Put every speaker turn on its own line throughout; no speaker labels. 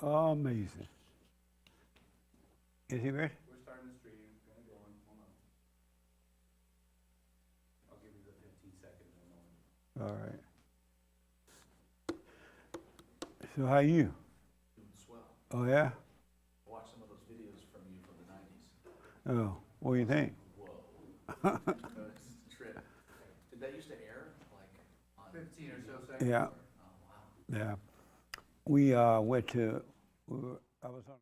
Amazing. Is he ready?
We're starting the stream. Gonna go on. Hold on. I'll give you the 15 seconds.
All right. So how you?
Doing swell.
Oh, yeah?
I watched some of those videos from you from the 90s.
Oh, what do you think?
Whoa. It's a trip. Did that used to air like on
15 or so seconds.
Yeah,
Oh, wow.
yeah. We went to, I was on.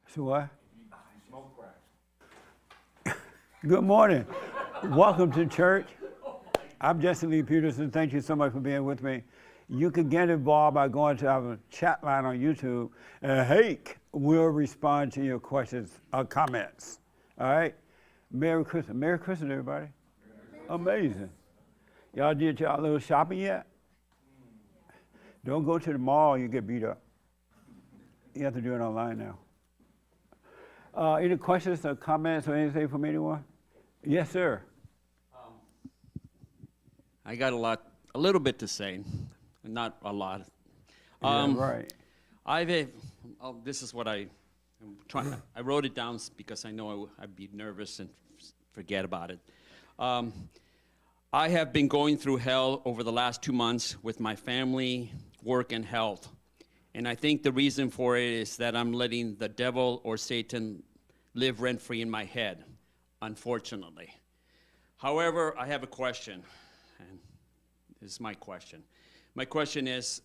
So what?
Smoke crack.
Good morning. Welcome to church. I'm Jesse Lee Peterson. Thank you so much for being with me. You can get involved by going to our chat line on YouTube. Hake will respond to your questions or comments. All right? Merry Christmas. Merry Christmas, everybody. Amazing. Y'all did y'all little shopping yet? Don't go to the mall, you get beat up. You have to do it online now. Any questions or comments or anything from anyone? Yes, sir.
I got a little bit to say, not a lot.
Yeah, right.
This is what I'm trying. I wrote it down because I know I'd be nervous and forget about it. I have been going through hell over the last 2 months with my family, work, and health. And I think the reason for it is that I'm letting the devil or Satan live rent-free in my head, unfortunately. However, I have a question, and this is my question. My question is,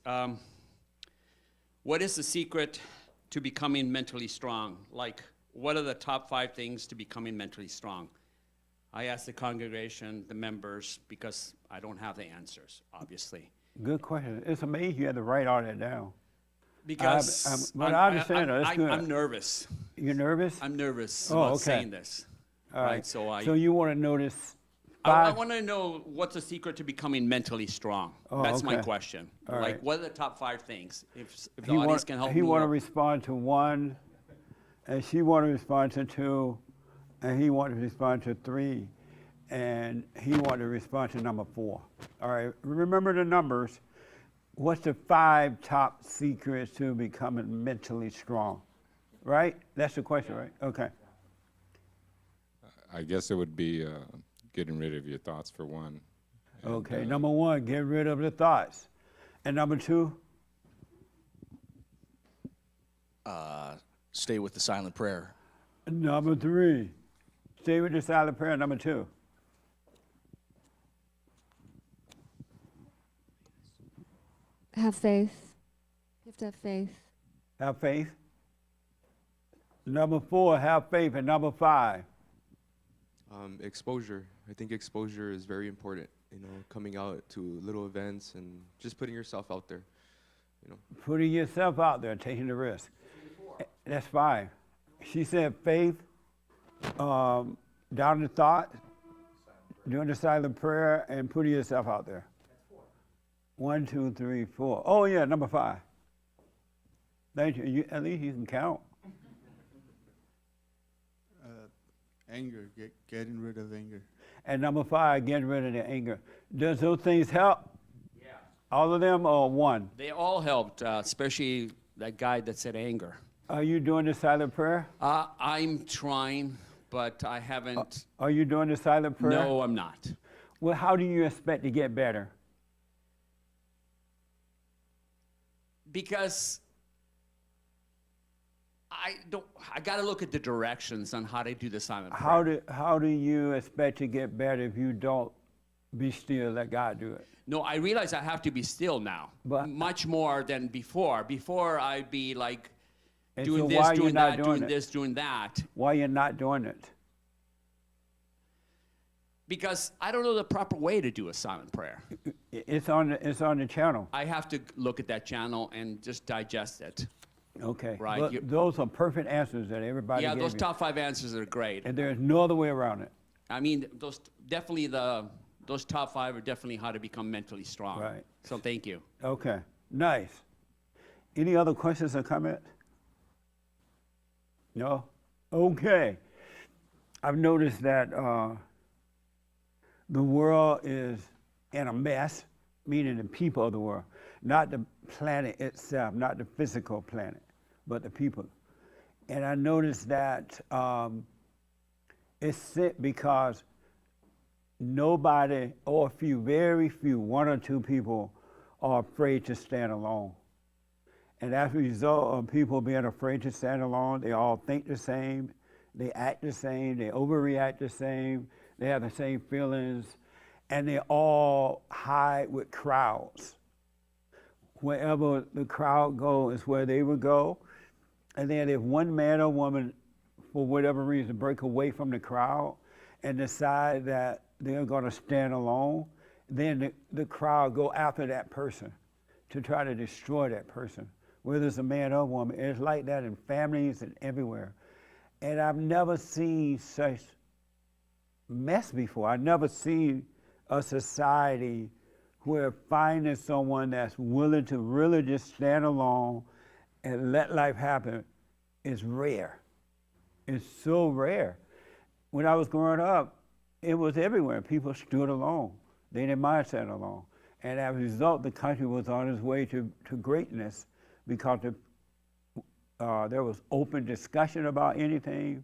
what is the secret to becoming mentally strong? Like, what are the top 5 things to becoming mentally strong? I asked the congregation, the members, because I don't have the answers, obviously.
Good question. It's amazing you had to write all that down.
Because
but I understand. That's good.
I'm nervous.
You're nervous?
I'm nervous
Oh,
about
okay.
saying this.
All right.
So
you want to notice
I
5?
want to know what's the secret to becoming mentally strong.
Oh,
That's my
okay.
question.
All
Like,
right.
what are the top 5 things? If the audience can help me.
He want to
out.
respond to 1, and she want to respond to 2, and he want to respond to 3, and he want to respond to number 4. All right. Remember the numbers. What's the 5 top secrets to becoming mentally strong? Right? That's the question, right? Okay.
I guess it would be getting rid of your thoughts for one. And,
Okay. Number 1, get rid of the thoughts. And number 2?
Stay with the silent prayer.
Number 3, stay with the silent prayer. Number 2.
Have faith. You have to have faith.
Have faith. Number 4, have faith. And number 5.
Exposure. I think exposure is very important. You know, coming out to little events and just putting yourself out there. You know.
Putting yourself out there, taking the risk. That's 5. She said faith, down the thought, doing the silent prayer, and putting yourself out there. 1, 2, 3, 4. Oh yeah, number 5. Thank you. At least you can count.
Anger, getting rid of anger.
And number 5, getting rid of the anger. Does those things help?
Yeah.
All of them or 1?
They all helped, especially that guy that said anger.
Are you doing the silent prayer?
I'm trying, but I haven't.
Are you doing the silent prayer?
No, I'm not.
Well, how do you expect to get better?
Because I got to look at the directions on how to do the silent prayer.
How do you expect to get better if you don't be still, let God do it?
No, I realize I have to be still now,
But-
much more than before. Before I'd be like
And
doing
so
this,
why you're
doing
not
that,
doing
doing
it?
this, doing that,
Why you're not doing it?
because I don't know the proper way to do a silent prayer.
It's on the channel.
I have to look at that channel and just digest it.
Okay.
Right,
But
you-
those are perfect answers that everybody
Yeah,
gave
those
you.
top 5 answers are great.
And there's no other way around it.
I mean, those top 5 are definitely how to become mentally strong.
Right.
So thank you.
Okay. Nice. Any other questions or comments? No? Okay. I've noticed that the world is in a mess, meaning the people of the world, not the planet itself, not the physical planet, but the people. And I noticed that it's sick because nobody, or a few, very few, one or two people are afraid to stand alone. And as a result of people being afraid to stand alone, they all think the same, they act the same, they overreact the same, they have the same feelings, and they all hide with crowds. Wherever the crowd goes is where they would go. And then if one man or woman, for whatever reason, break away from the crowd and decide that they're going to stand alone, then the crowd go after that person to try to destroy that person, whether it's a man or a woman. It's like that in families and everywhere. And I've never seen such mess before. I've never seen a society where finding someone that's willing to really just stand alone and let life happen is rare. It's so rare. When I was growing up, it was everywhere. People stood alone. They didn't mind standing alone. And as a result, the country was on its way to greatness because there was open discussion about anything,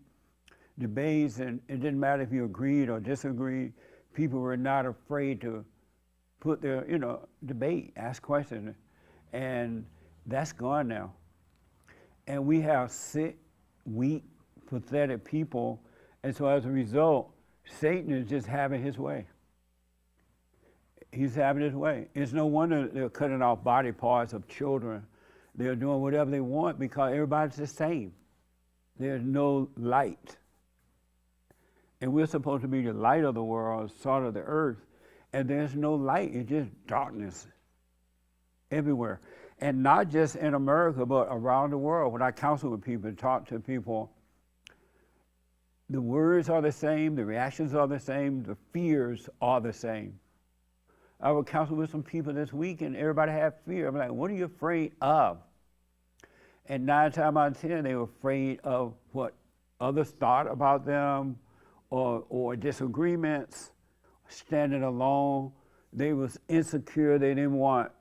debates, and it didn't matter if you agreed or disagreed. People were not afraid to put their, debate, ask questions. And that's gone now. And we have sick, weak, pathetic people. And so as a result, Satan is just having his way. He's having his way. It's no wonder they're cutting off body parts of children. They're doing whatever they want because everybody's the same. There's no light. And we're supposed to be the light of the world, salt of the earth. And there's no light. It's just darkness everywhere. And not just in America, but around the world. When I counsel with people and talk to people, the words are the same, the reactions are the same, the fears are the same. I would counsel with some people this week and everybody had fear. I'm like, what are you afraid of? And 9 times out of 10, they were afraid of what others thought about them or disagreements, standing alone. They was insecure. They didn't want,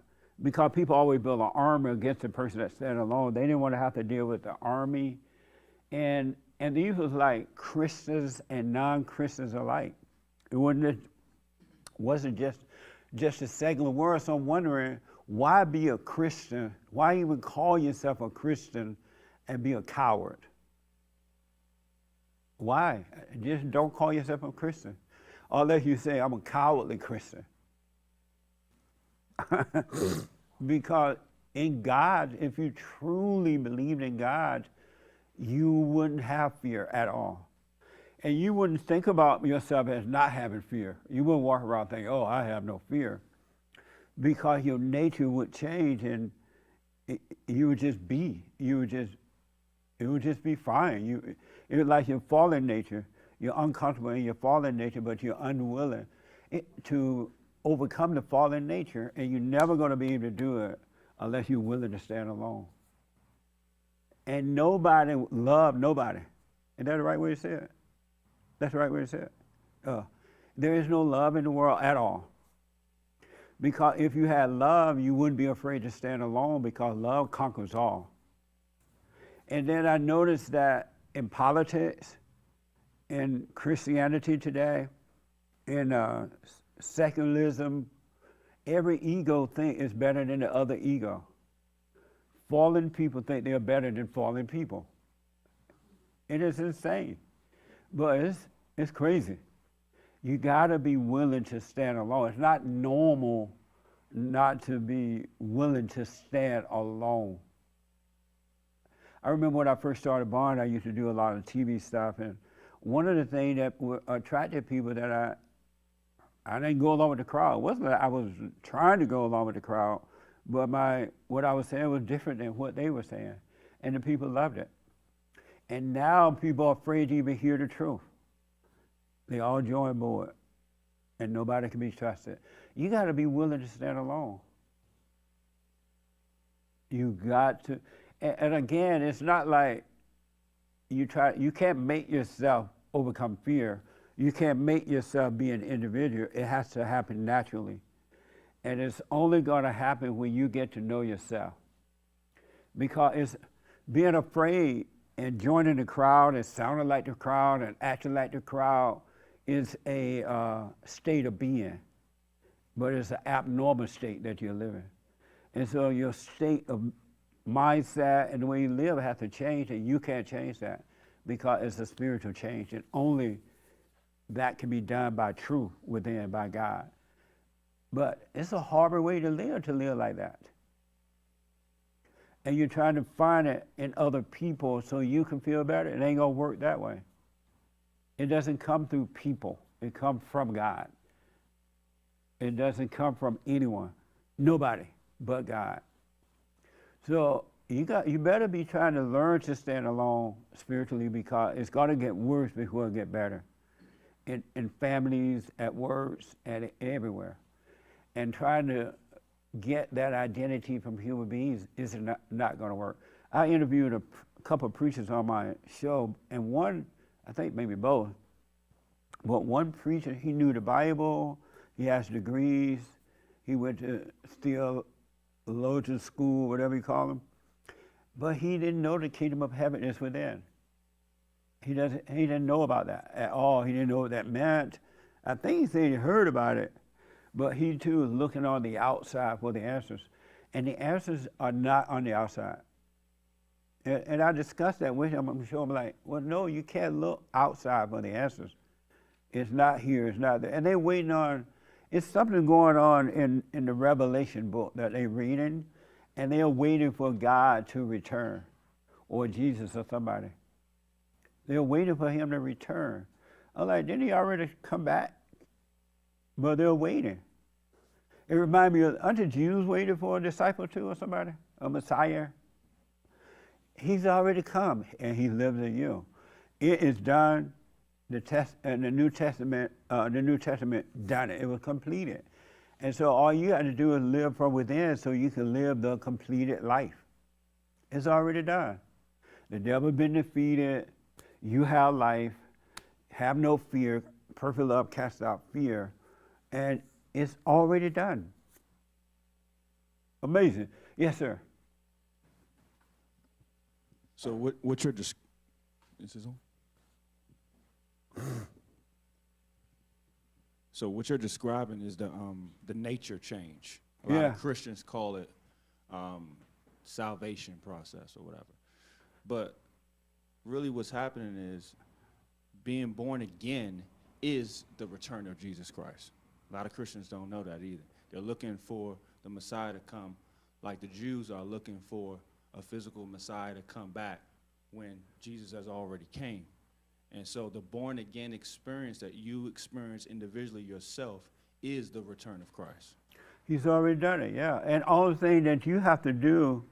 because people always build an army against the person that's standing alone. They didn't want to have to deal with the army. And these was like Christians and non-Christians alike. It wasn't just a secular word. So I'm wondering, why be a Christian? Why even call yourself a Christian and be a coward? Why? Just don't call yourself a Christian. Unless you say, I'm a cowardly Christian. Because in God, if you truly believed in God, you wouldn't have fear at all. And you wouldn't think about yourself as not having fear. You wouldn't walk around thinking, oh, I have no fear. Because your nature would change and you would just be. It would just be fine. It was like your fallen nature. You're uncomfortable in your fallen nature, but you're unwilling to overcome the fallen nature, and you're never going to be able to do it unless you're willing to stand alone. And nobody loved nobody. Is that the right way to say it? That's the right way to say it. There is no love in the world at all. Because if you had love, you wouldn't be afraid to stand alone because love conquers all. And then I noticed that in politics, in Christianity today, in secularism, every ego thinks is better than the other ego. Fallen people think they're better than fallen people. It is insane, but it's crazy. You gotta be willing to stand alone. It's not normal not to be willing to stand alone. I remember when I first started Bond, I used to do a lot of TV stuff, and one of the things that attracted people that I didn't go along with the crowd. It wasn't that I was trying to go along with the crowd, but what I was saying was different than what they were saying, and the people loved it. And now people are afraid to even hear the truth. They all join board, and nobody can be trusted. You got to be willing to stand alone. You got to, and again, it's not like you can't make yourself overcome fear. You can't make yourself be an individual. It has to happen naturally. And it's only going to happen when you get to know yourself. Because it's being afraid and joining the crowd and sounding like the crowd and acting like the crowd is a state of being. But it's an abnormal state that you're living. And so your state of mindset and the way you live has to change, and you can't change that because it's a spiritual change. And only that can be done by truth within, by God. But it's a harder way to live like that. And you're trying to find it in other people so you can feel better. It ain't gonna work that way. It doesn't come through people. It comes from God. It doesn't come from anyone, nobody but God. So you better be trying to learn to stand alone spiritually, because it's gonna get worse before it get better. In families, at works, and everywhere. And trying to get that identity from human beings is not going to work. I interviewed a couple of preachers on my show, and one, I think maybe both, but one preacher, he knew the Bible, he has degrees, he went to theologian school, whatever you call them, but he didn't know the kingdom of heaven is within. He didn't know about that at all. He didn't know what that meant. I think he said he heard about it, but he too was looking on the outside for the answers. And the answers are not on the outside. And I discussed that with him. I'm sure I'm like, well, no, you can't look outside for the answers. It's not here, it's not there. And they're waiting on, it's something going on in the Revelation book that they're reading, and they're waiting for God to return, or Jesus or somebody. They're waiting for him to return. I'm like, didn't he already come back? But they're waiting. It reminds me of, aren't the Jews waiting for a disciple too, or somebody? A Messiah? He's already come, and he lives in you. It is done. The New Testament done it. It was completed. And so all you got to do is live from within so you can live the completed life. It's already done. The devil's been defeated. You have life, have no fear, perfect love casts out fear, and it's already done. Amazing. Yes, sir.
So what you're is this on? So what you're describing is the nature change. A lot of Christians call it salvation process or whatever, but really what's happening is being born again is the return of Jesus Christ. A lot of Christians don't know that either. They're looking for the Messiah to come, like the Jews are looking for a physical Messiah to come back when Jesus has already came. And so the born again experience that you experience individually yourself is the return of Christ.
He's already done it, yeah. And all the thing that you have to do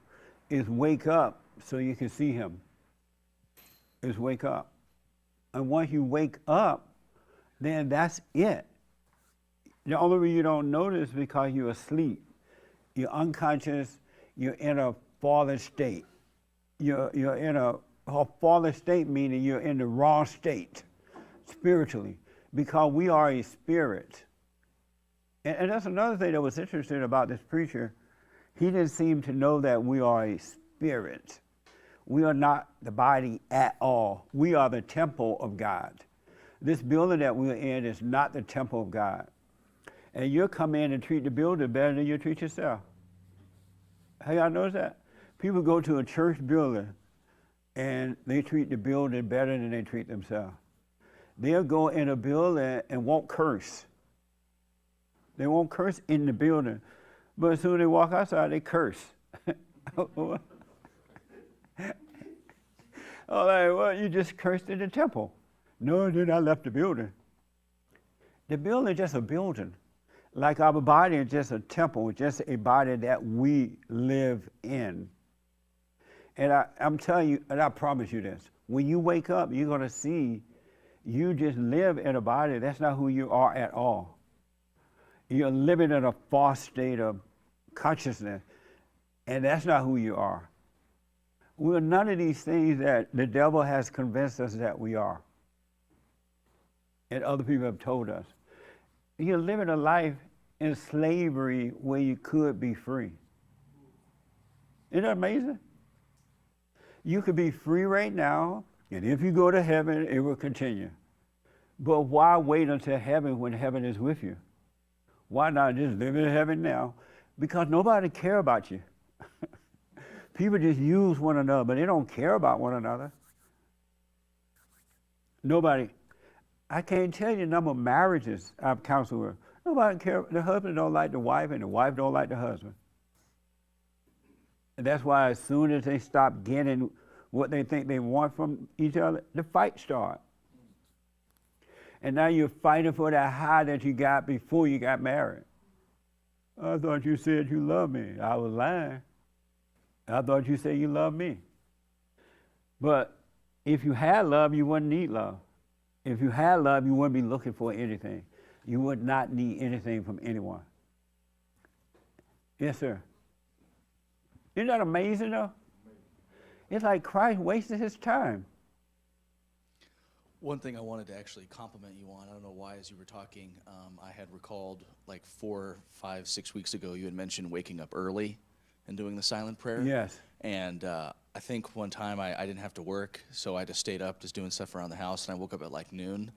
is wake up so you can see him. Is wake up. And once you wake up, then that's it. The only reason you don't notice is because you're asleep. You're unconscious. You're in a fallen state. You're in a fallen state, meaning you're in the wrong state spiritually, because we are a spirit. And that's another thing that was interesting about this preacher. He didn't seem to know that we are a spirit. We are not the body at all. We are the temple of God. This building that we're in is not the temple of God. And you'll come in and treat the building better than you treat yourself. Have y'all noticed that? People go to a church building and they treat the building better than they treat themselves. They'll go in a building and won't curse. They won't curse in the building. But as soon as they walk outside, they curse. Oh, like, well, you just cursed in the temple. No, then I left the building. The building is just a building. Like our body is just a temple, just a body that we live in. And I'm telling you, and I promise you this, when you wake up, you're going to see you just live in a body. That's not who you are at all. You're living in a false state of consciousness. And that's not who you are. We're none of these things that the devil has convinced us that we are. And other people have told us. You're living a life in slavery where you could be free. Isn't that amazing? You could be free right now, and if you go to heaven, it will continue. But why wait until heaven when heaven is with you? Why not just live in heaven now? Because nobody cares about you. People just use one another, but they don't care about one another. Nobody. I can't tell you the number of marriages I've counseled with. Nobody cares. The husband don't like the wife, and the wife don't like the husband. And that's why as soon as they stop getting what they think they want from each other, the fight starts. And now you're fighting for that high that you got before you got married. I thought you said you loved me. I was lying. I thought you said you loved me. But if you had love, you wouldn't need love. If you had love, you wouldn't be looking for anything. You would not need anything from anyone. Yes, sir. Isn't that amazing, though? It's like Christ wasted his time.
One thing I wanted to actually compliment you on, I don't know why, as you were talking, I had recalled like 4, 5, 6 weeks ago, you had mentioned waking up early and doing the silent prayer.
Yes.
And I think one time I didn't have to work, so I just stayed up just doing stuff around the house, and I woke up at like noon,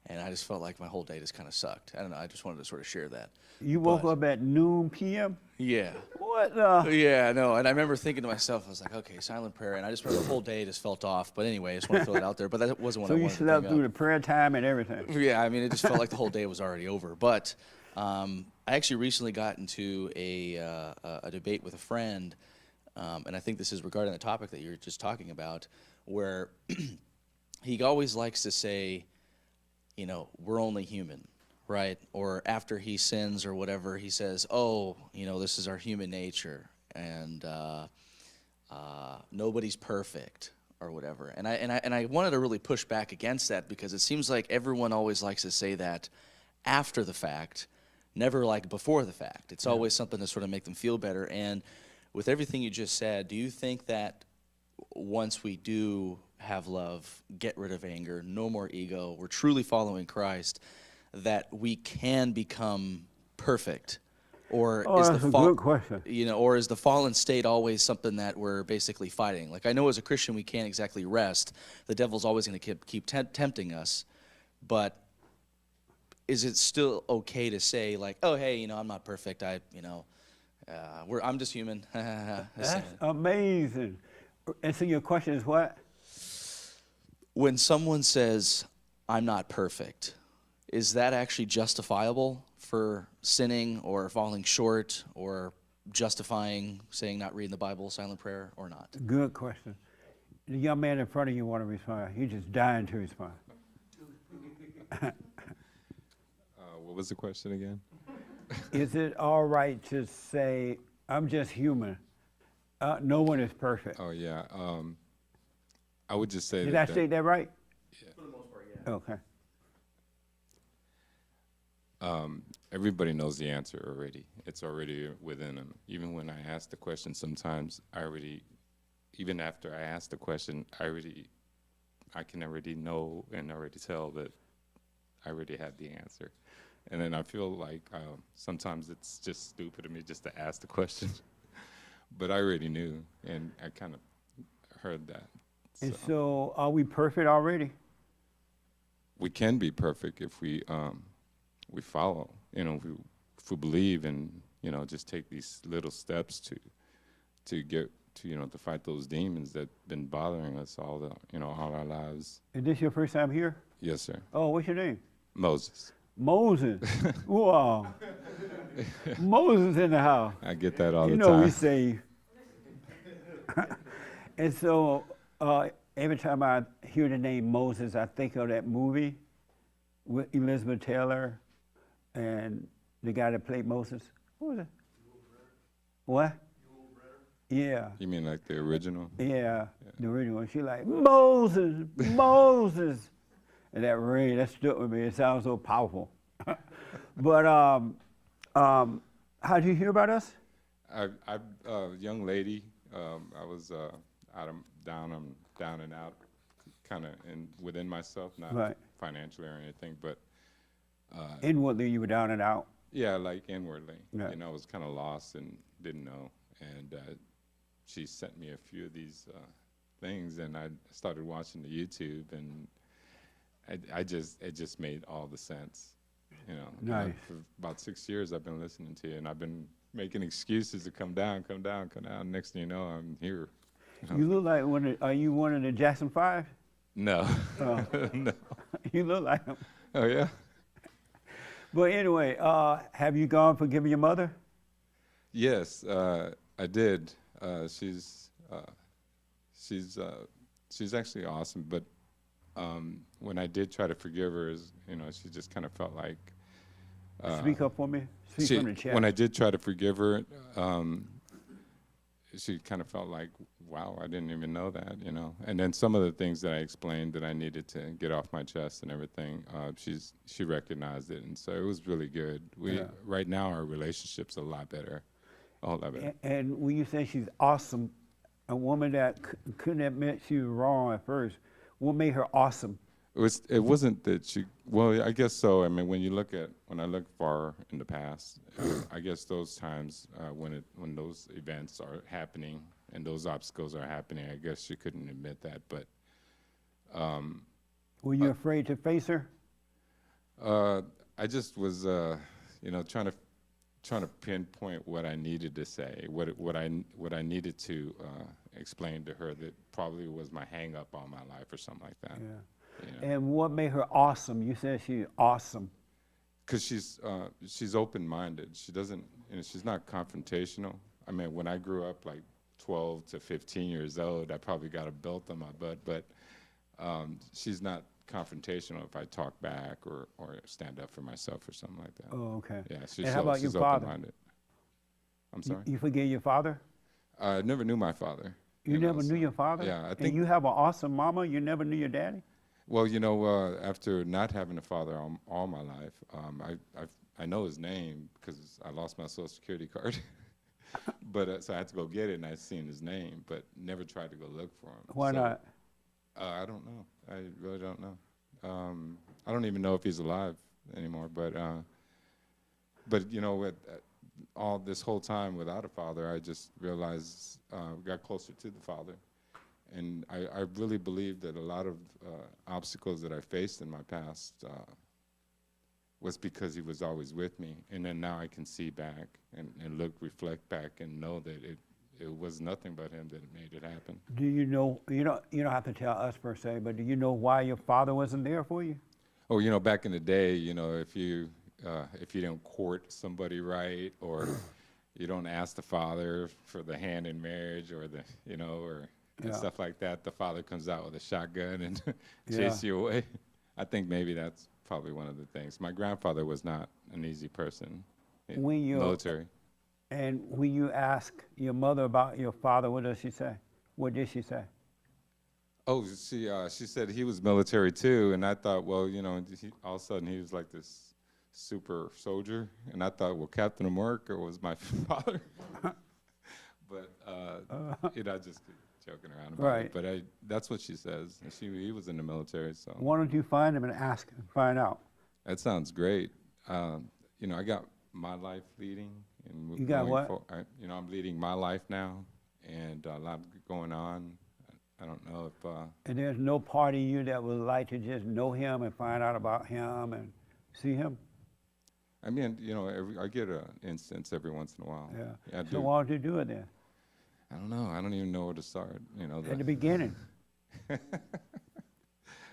and I just felt like my whole day just kind of sucked. I don't know, I just wanted to sort of share that.
You woke up at noon p.m.?
Yeah.
What the?
Yeah, no, and I remember thinking to myself, I was like, okay, silent prayer, and I just remember the whole day just felt off. But anyway, I just want to throw it out there. But that wasn't what
So
I
you
wanted to
slept
bring
through
up.
the prayer time and everything?
Yeah, I mean, it just felt like the whole day was already over. But I actually recently got into a debate with a friend, and I think this is regarding the topic that you're just talking about, where he always likes to say, you know, we're only human, right? Or after he sins or whatever, he says, oh, you know, this is our human nature, and nobody's perfect or whatever. And I wanted to really push back against that, because it seems like everyone always likes to say that after the fact, never like before the fact. It's always something to sort of make them feel better. And with everything you just said, do you think that once we do have love, get rid of anger, no more ego, we're truly following Christ, that we can become perfect? Or is
that's
the
a good question.
you know, or is the fallen state always something that we're basically fighting? Like, I know as a Christian we can't exactly rest. The devil's always going to keep tempting us. But is it still okay to say, like, oh, hey, you know, I'm not perfect. I'm just human.
That's amazing. And so your question is what?
When someone says, I'm not perfect, is that actually justifiable for sinning or falling short or justifying saying not reading the Bible, silent prayer, or not?
Good question. The young man in front of you want to respond. He's just dying to respond.
What was the question again?
Is it all right to say, I'm just human? No one is perfect.
Oh yeah. I would just say
Did I say that right?
Yeah.
For the most part, yeah.
Okay.
Everybody knows the answer already. It's already within them. Even when I ask the question, sometimes even after I ask the question, I can already know and already tell that I already have the answer. And then I feel like sometimes it's just stupid of me just to ask the question. But I already knew, and I kind of heard that.
And so are we perfect already?
We can be perfect if we follow, you know, if we believe and, you know, just take these little steps to get to, you know, to fight those demons that been bothering us all our lives.
Is this your first time here?
Yes, sir.
Oh, what's your name?
Moses.
Moses. Wow. Moses in the house.
I get that all
You
the
know
time.
we saved. And so every time I hear the name Moses, I think of that movie with Elizabeth Taylor and the guy that played Moses. Who was it? What? Yeah.
You mean like the original?
Yeah, the original one. She like, Moses, Moses. And that ring, that stuck with me. It sounds so powerful. But how did you hear about us?
Young lady, I was down and out, kind of within myself, not
Right.
financially or anything, but
Inwardly, you were down and out.
yeah, like inwardly.
Yeah.
You know, I was kind of lost and didn't know. And she sent me a few of these things, and I started watching the YouTube, and it just made all the sense. You know,
Nice.
for about 6 years I've been listening to you, and I've been making excuses to come down. Next thing you know, I'm here.
You look like are you one of the Jackson 5?
No.
Oh.
No.
You look like him.
Oh yeah.
But anyway, have you gone forgiving your mother?
Yes, I did. She's actually awesome, but when I did try to forgive her, she just kind of felt like.
Speak up for me. Speak from the chat.
When I did try to forgive her, she kind of felt like, wow, I didn't even know that, you know. And then some of the things that I explained that I needed to get off my chest and everything, she recognized it, and so it was really good. Right now our relationship's a lot better, a whole lot better.
And when you say she's awesome, a woman that couldn't admit she was wrong at first, what made her awesome?
It wasn't that she. Well, I guess so. I mean, when I look far in the past, I guess those times when those events are happening and those obstacles are happening, I guess she couldn't admit that. But
were you afraid to face her?
I just was, trying to pinpoint what I needed to say, what I needed to explain to her that probably was my hang up all my life or something like that.
Yeah.
You know?
And what made her awesome? You said she's awesome.
Because she's open-minded. She doesn't, she's not confrontational. I mean, when I grew up, like 12 to 15 years old, I probably got a belt on my butt, but she's not confrontational if I talk back or stand up for myself or something like that.
Oh, okay.
Yeah,
And how about your father?
open-minded. I'm sorry?
You forgave your father?
I never knew my father.
You never knew your father?
Yeah, I
And
think.
you have an awesome mama, you never knew your daddy?
Well, after not having a father all my life, I know his name because I lost my Social Security card. But so I had to go get it, and I seen his name, but never tried to go look for him.
Why not?
I don't know. I really don't know. I don't even know if he's alive anymore. But all this whole time without a father, I just realized got closer to the Father. And I really believe that a lot of obstacles that I faced in my past was because he was always with me. And then now I can see back and reflect back and know that it was nothing but him that made it happen.
Do you know, you don't have to tell us per se, but do you know why your father wasn't there for you?
Oh, back in the day, if you didn't court somebody right, or you don't ask the father for the hand in marriage, or and stuff like that, the father comes out with a shotgun and chase you away. I think maybe that's probably one of the things. My grandfather was not an easy person. Military.
And when you ask your mother about your father, what does she say? What did she say?
Oh, she said he was military too, and I thought, well, all of a sudden he was like this super soldier, and I thought, well, Captain America was my father. But I just joking around about it. But that's what she says. And he was in the military, so.
Why don't you find him and ask and find out?
That sounds great. I got my life leading. And
you got what?
I'm leading my life now, and a lot going on. I don't know if.
And there's no part of you that would like to just know him and find out about him and see him?
I mean, I get an instance every once in a while.
Yeah. So why don't you do it then?
I don't know. I don't even know where to start.
At the beginning.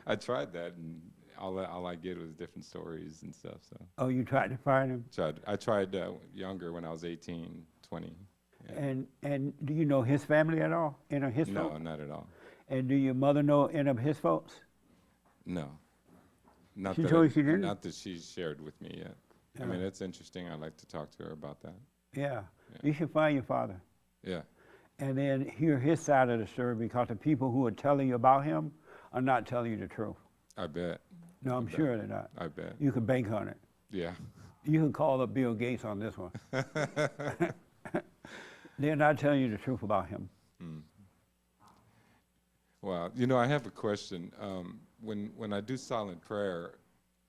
I tried that, and all I get was different stories and stuff. So.
Oh, you tried to find him?
I tried younger when I was 18, 20. Yeah.
And do you know his family at all? Any of his folks?
No, not at all.
And do your mother know any of his folks?
No. Not
she told you she didn't?
Not that she shared with me yet. Yeah. I mean, it's interesting. I'd like to talk to her about that.
Yeah. You should find your father.
Yeah.
And then hear his side of the story, because the people who are telling you about him are not telling you the truth.
I bet.
No, I'm sure they're not.
I bet.
You can bank on it.
Yeah.
You can call up Bill Gates on this one. They're not telling you the truth about him.
Well, I have a question. When I do silent prayer,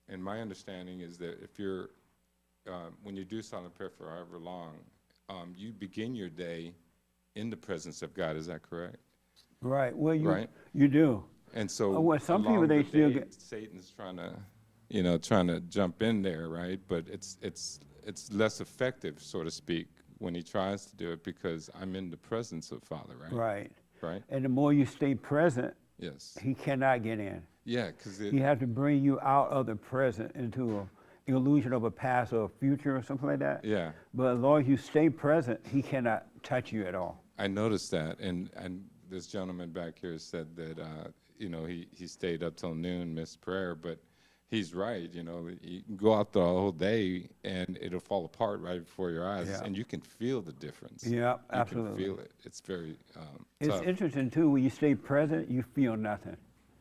and my understanding is that if you're when you do silent prayer for however long, you begin your day in the presence of God. Is that correct?
Right. Well,
Right.
you do.
And so
Well, some people,
along
they
the
still
day,
get-
Satan's trying to jump in there, right? But it's less effective, so to speak, when he tries to do it because I'm in the presence of Father, right?
Right.
Right.
And the more you stay present,
Yes.
he cannot get in.
Yeah, because
He has to bring you out of the present into an illusion of a past or a future or something like that.
yeah.
But as long as you stay present, he cannot touch you at all.
I noticed that, and this gentleman back here said that he stayed up till noon, missed prayer, but he's right. You can go out the whole day and it'll fall apart right before your eyes,
Yeah.
and you can feel the difference.
Yeah,
You
absolutely.
can feel it. It's very
It's
tough.
interesting too, when you stay present, you feel nothing.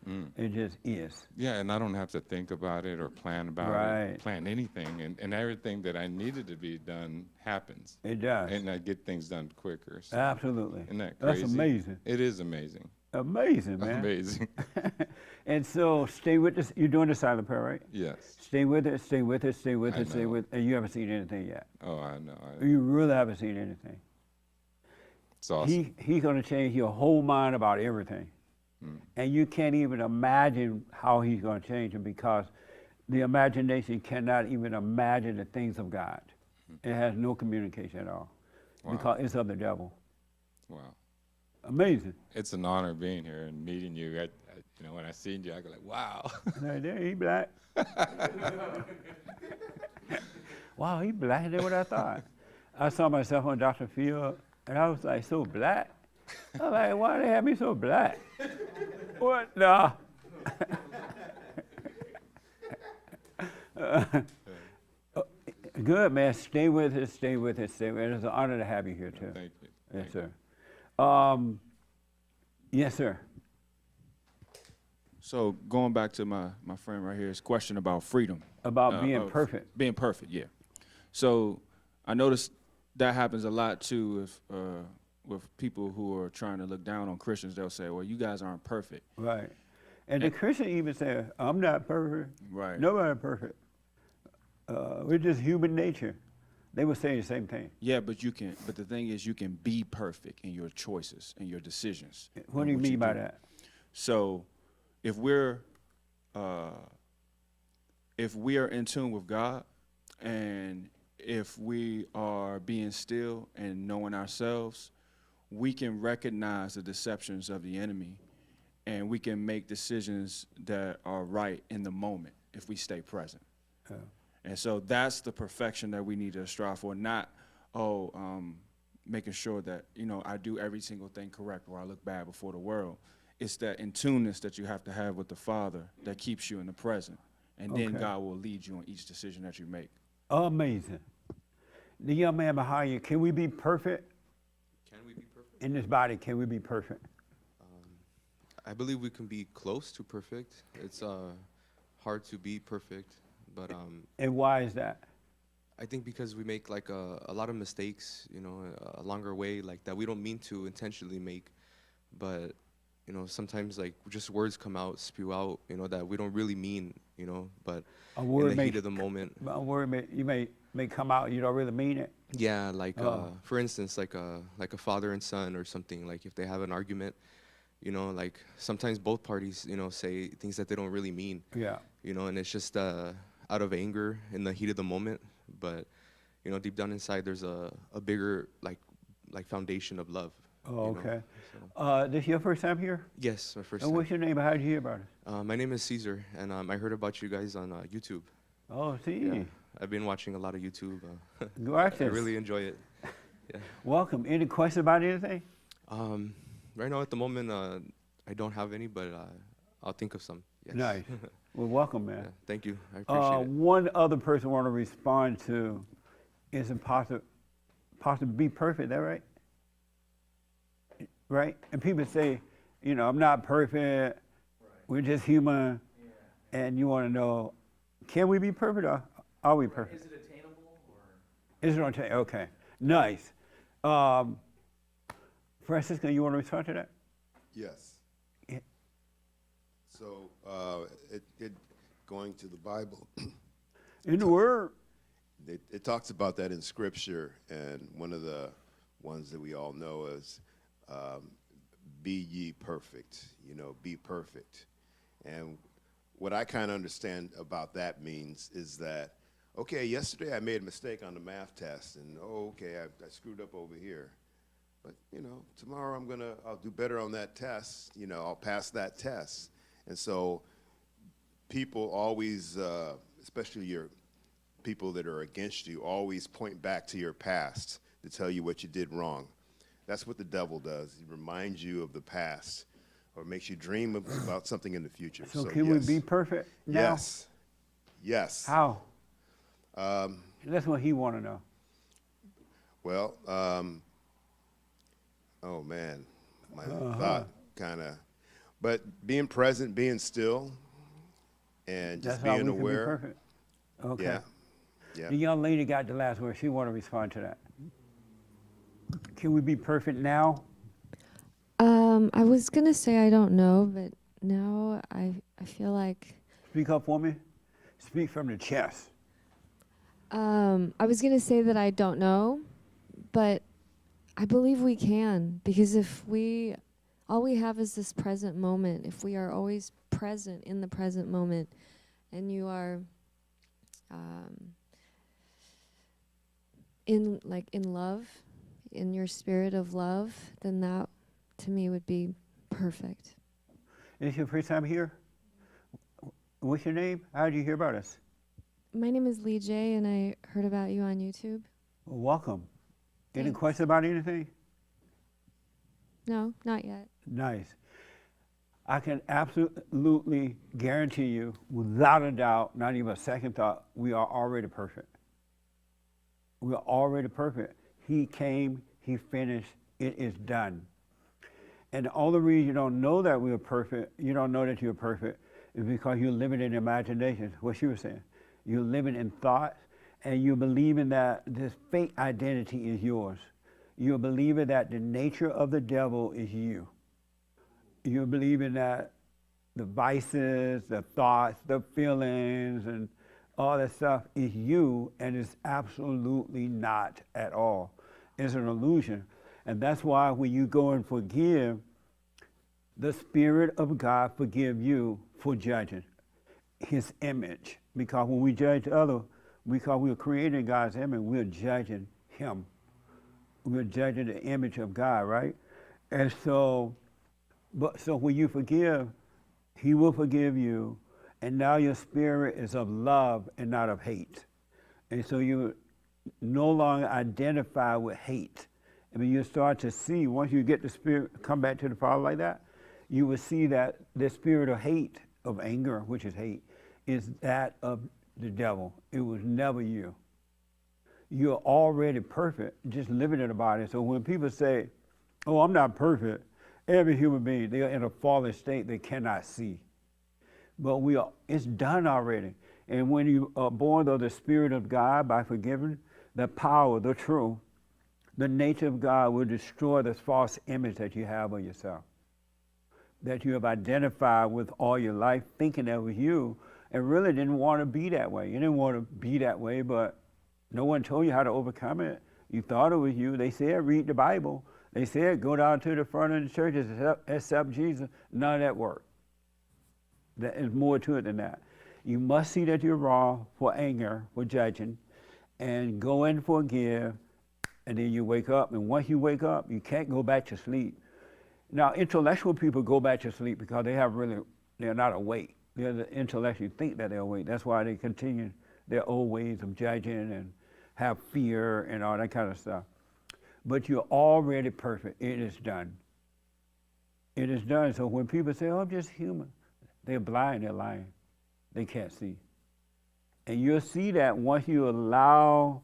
Mm.
It just is.
Yeah, and I don't have to think about it or plan about
Right.
it, plan anything, and everything that I needed to be done happens,
It does.
and I get things done quicker. So,
Absolutely.
isn't that crazy?
That's amazing.
It is amazing.
Amazing, man.
Amazing.
And so stay with this. You're doing the silent prayer, right?
Yes.
Stay with it, stay with it, stay with
I
it, stay
know.
with it. And you haven't seen anything yet.
Oh, I know.
You really haven't seen anything.
It's awesome.
He's going to change your whole mind about everything.
Mm.
And you can't even imagine how he's going to change it because the imagination cannot even imagine the things of God. It has no communication at all
Wow.
because it's of the devil.
Wow.
Amazing.
It's an honor being here and meeting you. When I seen you, I go like, wow.
Right there, he black. Wow, he black. That's what I thought. I saw myself on Dr. Field, and I was like, so black? I'm like, why they have me so black? What? Nah. Good, man. Stay with it, stay with it, stay with it. It's an honor to have you here, too.
Thank you.
Yes,
Thank you.
sir. Yes, sir.
So going back to my friend right here, his question about freedom.
About being
of
perfect.
Being perfect, yeah. So I noticed that happens a lot too with people who are trying to look down on Christians. They'll say, well, you guys aren't perfect.
Right. And the Christian even say, I'm not perfect.
Right.
Nobody perfect. We're just human nature. They would say the same thing.
Yeah, but the thing is you can be perfect in your choices and your decisions.
What do
and
you mean by
do.
that?
So if we're in tune with God, and if we are being still and knowing ourselves, we can recognize the deceptions of the enemy, and we can make decisions that are right in the moment if we stay present.
Yeah.
And so that's the perfection that we need to strive for, not, making sure that, I do every single thing correct or I look bad before the world. It's that in-tuneness that you have to have with the Father that keeps you in the present. And then
Okay.
God will lead you on each decision that you make.
Amazing. The young man behind you, can we be perfect
Can we be perfect?
in this body? Can we be perfect?
I believe we can be close to perfect. It's hard to be perfect, but
And why is that?
I think because we make like a lot of mistakes, along our way, like that we don't mean to intentionally make, but sometimes like just words come out, spew out, that we don't really mean, but
A
in
word
the
may,
heat of the moment.
a word may come out, you don't really mean it.
Yeah, like
Oh.
for instance, like a father and son or something. Like if they have an argument, like sometimes both parties, say things that they don't really mean.
Yeah.
And it's just out of anger in the heat of the moment. But deep down inside, there's a bigger like foundation of love.
Oh,
you know?
okay.
So,
This your first time here?
yes, my first
And
time.
what's your name? How did you hear about it?
My name is Caesar, and I heard about you guys on YouTube.
Oh, see.
Yeah, I've been watching a lot of YouTube. I
Gracias.
really enjoy it. Yeah.
Welcome. Any questions about anything?
Right now, at the moment, I don't have any, but I'll think of some. Yes.
Nice. Well, welcome, man.
Yeah, thank you. I appreciate it.
One other person want to respond to, is it possible to be perfect, that right? Right? And people say, I'm not perfect, we're just human, and you want to know, can we be perfect or are we perfect?
Is it attainable or?
Is it attainable? Okay, nice. Francisco, you want to respond to that?
Yes.
Yeah.
So, going to the Bible,
In the Word.
it talks about that in Scripture, and one of the ones that we all know is, be ye perfect, be perfect. And what I kind of understand about that means is that, okay, yesterday I made a mistake on the math test, and okay, I screwed up over here. But, tomorrow I'll do better on that test, I'll pass that test. And so people always, especially your people that are against you, always point back to your past to tell you what you did wrong. That's what the devil does. He reminds you of the past or makes you dream about something in the future.
So can we be perfect now?
Yes. Yes.
How? That's what he want to know.
Well, oh man, my thought kind of, but being present, being still, and just
That's how
being
we
aware.
Can be perfect. Okay.
Yeah. Yeah.
The young lady got the last word. She want to respond to that. Can we be perfect now?
I was gonna say I don't know, but now I feel like
Speak up for me. Speak from the chest.
I was gonna say that I don't know, but I believe we can, because if all we have is this present moment, if we are always present in the present moment, and you are in love, in your spirit of love, then that to me would be perfect.
Is this your first time here? What's your name? How did you hear about us?
My name is Lee J, and I heard about you on YouTube.
Well, welcome. Any
Thanks.
questions about anything?
No, not yet.
Nice. I can absolutely guarantee you, without a doubt, not even a second thought, we are already perfect. We are already perfect. He came, he finished, it is done. And the only reason you don't know that we are perfect, you don't know that you're perfect, is because you're living in imagination, what she was saying. You're living in thoughts, and you're believing that this fake identity is yours. You're believing that the nature of the devil is you. You're believing that the vices, the thoughts, the feelings, and all that stuff is you, and it's absolutely not at all. It's an illusion. And that's why when you go and forgive, the Spirit of God forgive you for judging His image. Because when we judge others, because we are created in God's image, we're judging Him. We're judging the image of God, right? And so when you forgive, He will forgive you, and now your spirit is of love and not of hate. And so you no longer identify with hate. I mean, you start to see, once you get the spirit, come back to the Father like that, you will see that the spirit of hate, of anger, which is hate, is that of the devil. It was never you. You're already perfect, just living in the body. So when people say, oh, I'm not perfect, every human being, they're in a fallen state they cannot see. But it's done already. And when you are born of the Spirit of God by forgiving, the power, the truth, the nature of God will destroy this false image that you have of yourself, that you have identified with all your life, thinking that was you, and really didn't want to be that way. You didn't want to be that way, but no one told you how to overcome it. You thought it was you. They said, read the Bible. They said, go down to the front of the churches, accept Jesus. None of that worked. There is more to it than that. You must see that you're wrong for anger, for judging, and go and forgive, and then you wake up. And once you wake up, you can't go back to sleep. Now, intellectual people go back to sleep because they're not awake. They're the intellectual think that they're awake. That's why they continue their old ways of judging and have fear and all that kind of stuff. But you're already perfect. It is done. It is done. So when people say, oh, I'm just human, they're blind, they're lying. They can't see. And you'll see that once you allow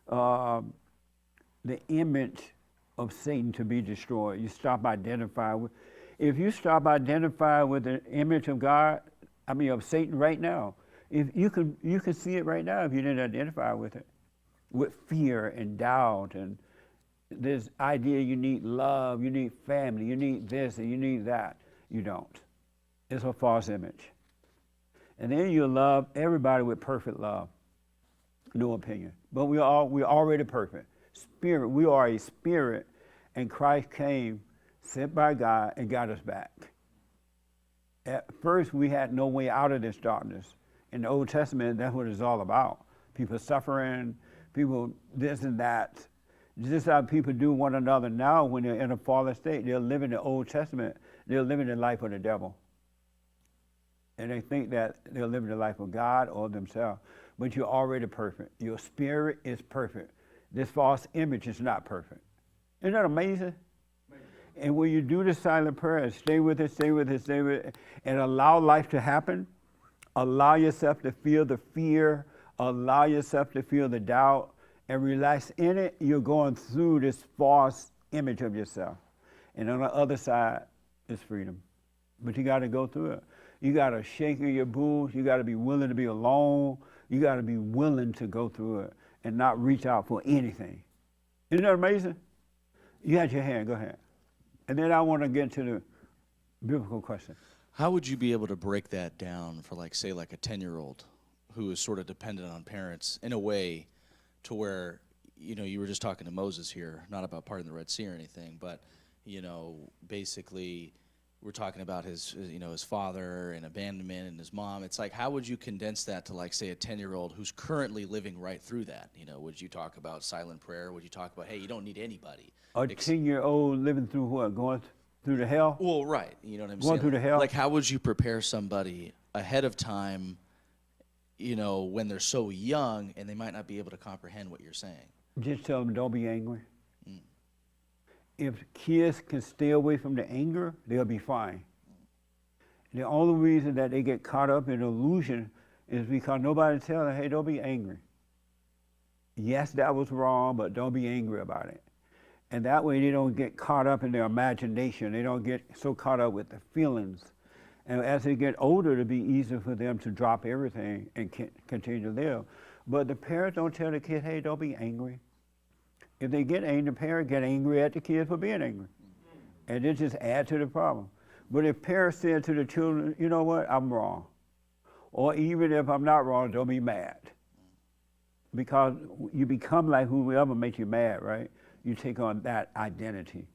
the image of Satan to be destroyed. You stop identifying with. If you stop identifying with the image of God, of Satan right now, if you can see it right now if you didn't identify with it, with fear and doubt and this idea you need love, you need family, you need this and you need that. You don't. It's a false image. And then you love everybody with perfect love. No opinion. But we're already perfect. Spirit, we are a spirit, and Christ came, sent by God, and got us back. At first, we had no way out of this darkness. In the Old Testament, that's what it's all about. People suffering, people this and that. Just how people do one another now when they're in a fallen state. They're living the Old Testament. They're living the life of the devil. And they think that they're living the life of God or themselves. But you're already perfect. Your spirit is perfect. This false image is not perfect. Isn't that amazing? And when you do the silent prayer, stay with it, stay with it, stay with it, and allow life to happen, allow yourself to feel the fear, allow yourself to feel the doubt, and relax in it, you're going through this false image of yourself. And on the other side is freedom. But you got to go through it. You got to shake your boots. You got to be willing to be alone. You got to be willing to go through it and not reach out for anything. Isn't that amazing? You had your hand. Go ahead. And then I want to get to the biblical question.
How would you be able to break that down for, like, say, like a 10-year-old who is sort of dependent on parents in a way to where, you know, you were just talking to Moses here, not about parting the Red Sea or anything, but, you know, basically we're talking about his, you know, his father and abandonment and his mom. It's like, how would you condense that to, like, say, a 10-year-old who's currently living right through that? You know, would you talk about silent prayer? Would you talk about, hey, you don't need anybody?
A 10-year-old living through what? Going through the hell?
Well, right. You know what I'm saying?
Going through the hell?
Like, how would you prepare somebody ahead of time, you know, when they're so young and they might not be able to comprehend what you're saying?
Just tell them don't be angry. If kids can stay away from the anger, they'll be fine. The only reason that they get caught up in illusion is because nobody tells them, hey, don't be angry. Yes, that was wrong, but don't be angry about it. And that way they don't get caught up in their imagination. They don't get so caught up with the feelings. And as they get older, it'll be easier for them to drop everything and continue to live. But the parents don't tell the kid, hey, don't be angry. If they get angry, the parent get angry at the kids for being angry. And it just adds to the problem. But if parents say to the children, you know what, I'm wrong. Or even if I'm not wrong, don't be mad. Because you become like whoever makes you mad, right? You take on that identity.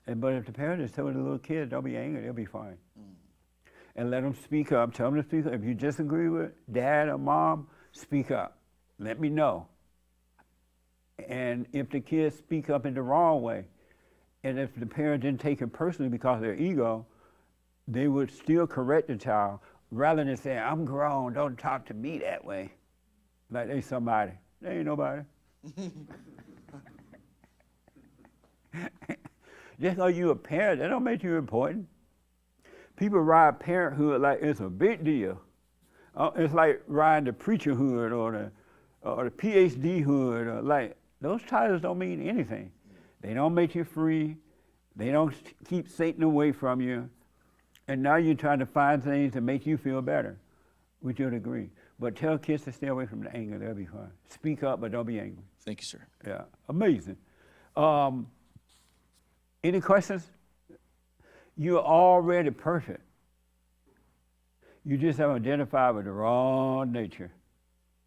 But if the parent is telling the little kid, don't be angry, they'll be fine. And let them speak up, tell them to speak up. If you disagree with dad or mom, speak up. Let me know. And if the kids speak up in the wrong way, and if the parent didn't take it personally because of their ego, they would still correct the child rather than saying, I'm grown, don't talk to me that way. Like they somebody. They ain't nobody. Just because you're a parent, that don't make you important. People ride parenthood like it's a big deal. It's like riding the preacher hood or the PhD hood. Or like, those titles don't mean anything. They don't make you free. They don't keep Satan away from you. And now you're trying to find things to make you feel better, with your degree. But tell kids to stay away from the anger. They'll be fine. Speak up, but don't be angry.
Thank you, sir.
Yeah, amazing. Any questions? You're already perfect. You just have identified with the wrong nature.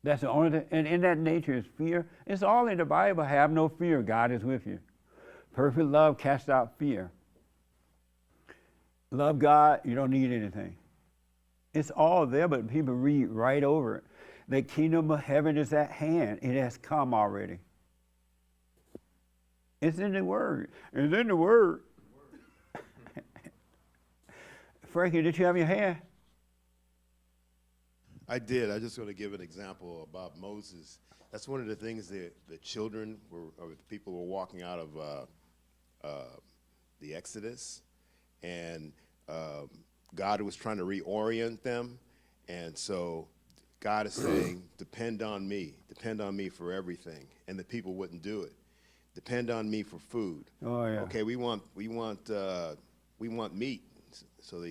That's the only thing. And in that nature is fear. It's all in the Bible. Have no fear. God is with you. Perfect love casts out fear. Love God, you don't need anything. It's all there, but people read right over it. The kingdom of heaven is at hand. It has come already. It's in the Word. It's in the Word. Frankie, did you have your hand?
I did. I just want to give an example about Moses. That's one of the things that the children or the people were walking out of the Exodus, and God was trying to reorient them, and so God is saying, depend on me for everything, and the people wouldn't do it. Depend on me for food.
Oh yeah.
Okay, we want meat, so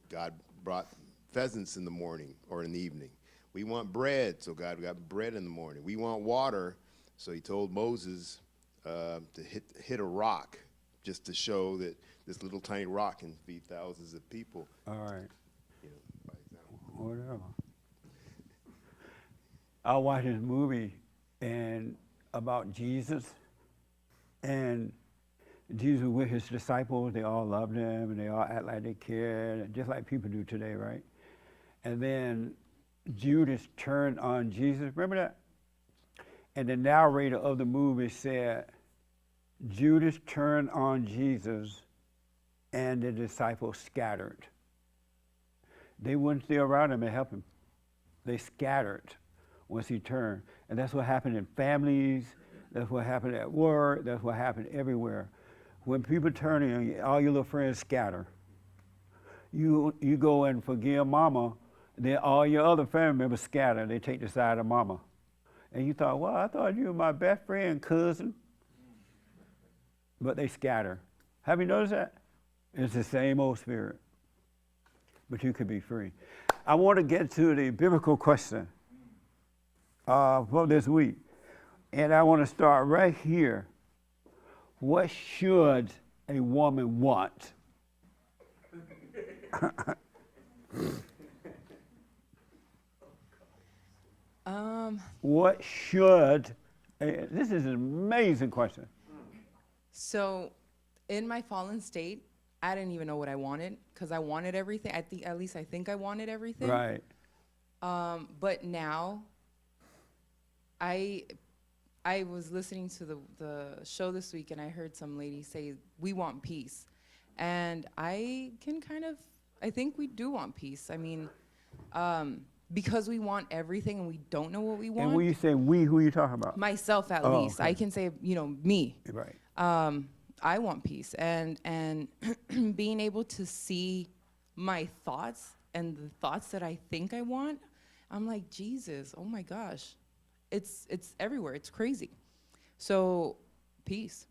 God brought pheasants in the morning or in the evening. We want bread, so God got bread in the morning. We want water, so he told Moses, to hit a rock just to show that this little tiny rock can feed thousands of people.
All right.
You know, by example.
Whatever. I watched this movie and about Jesus, and Jesus with his disciples, they all loved him and they all act like they cared, just like people do today, right? And then Judas turned on Jesus. Remember that? And the narrator of the movie said, Judas turned on Jesus and the disciples scattered. They wouldn't stay around him and help him. They scattered once he turned. And that's what happened in families. That's what happened at work. That's what happened everywhere. When people turn on you, all your little friends scatter. You go and forgive mama, then all your other family members scatter. They take the side of mama. And you thought, well, I thought you were my best friend, cousin. But they scatter. Have you noticed that? It's the same old spirit. But you could be free. I want to get to the biblical question for this week. And I want to start right here. What should a woman want? What should, this is an amazing question.
So, in my fallen state, I didn't even know what I wanted because I wanted everything. At least I think I wanted everything.
Right.
But now, I was listening to the show this week and I heard some lady say, we want peace. And I think we do want peace. I mean, because we want everything and we don't know what we want.
And when you say we, who are you talking about?
Myself at least.
Okay.
I can say, me.
Right.
I want peace. And being able to see my thoughts and the thoughts that I think I want, I'm like, Jesus, oh my gosh. It's everywhere. It's crazy. So, peace.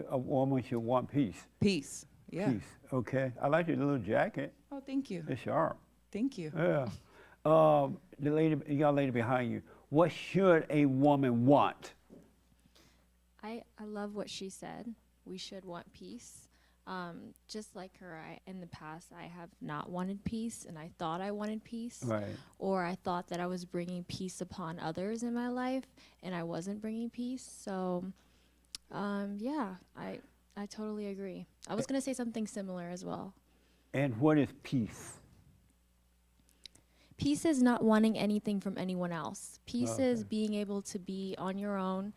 A woman should want peace.
Peace. Yeah.
Peace. Okay. I like your little jacket.
Oh, thank you.
It's sharp.
Thank you.
Yeah. The lady, you got a lady behind you. What should a woman want?
I love what she said. We should want peace. Just like her, in the past, I have not wanted peace, and I thought I wanted peace.
Right.
Or I thought that I was bringing peace upon others in my life, and I wasn't bringing peace. So, yeah, I totally agree. I was going to say something similar as well.
And what is peace?
Peace is not wanting anything from anyone else. Peace is
Okay.
being able to be on your own,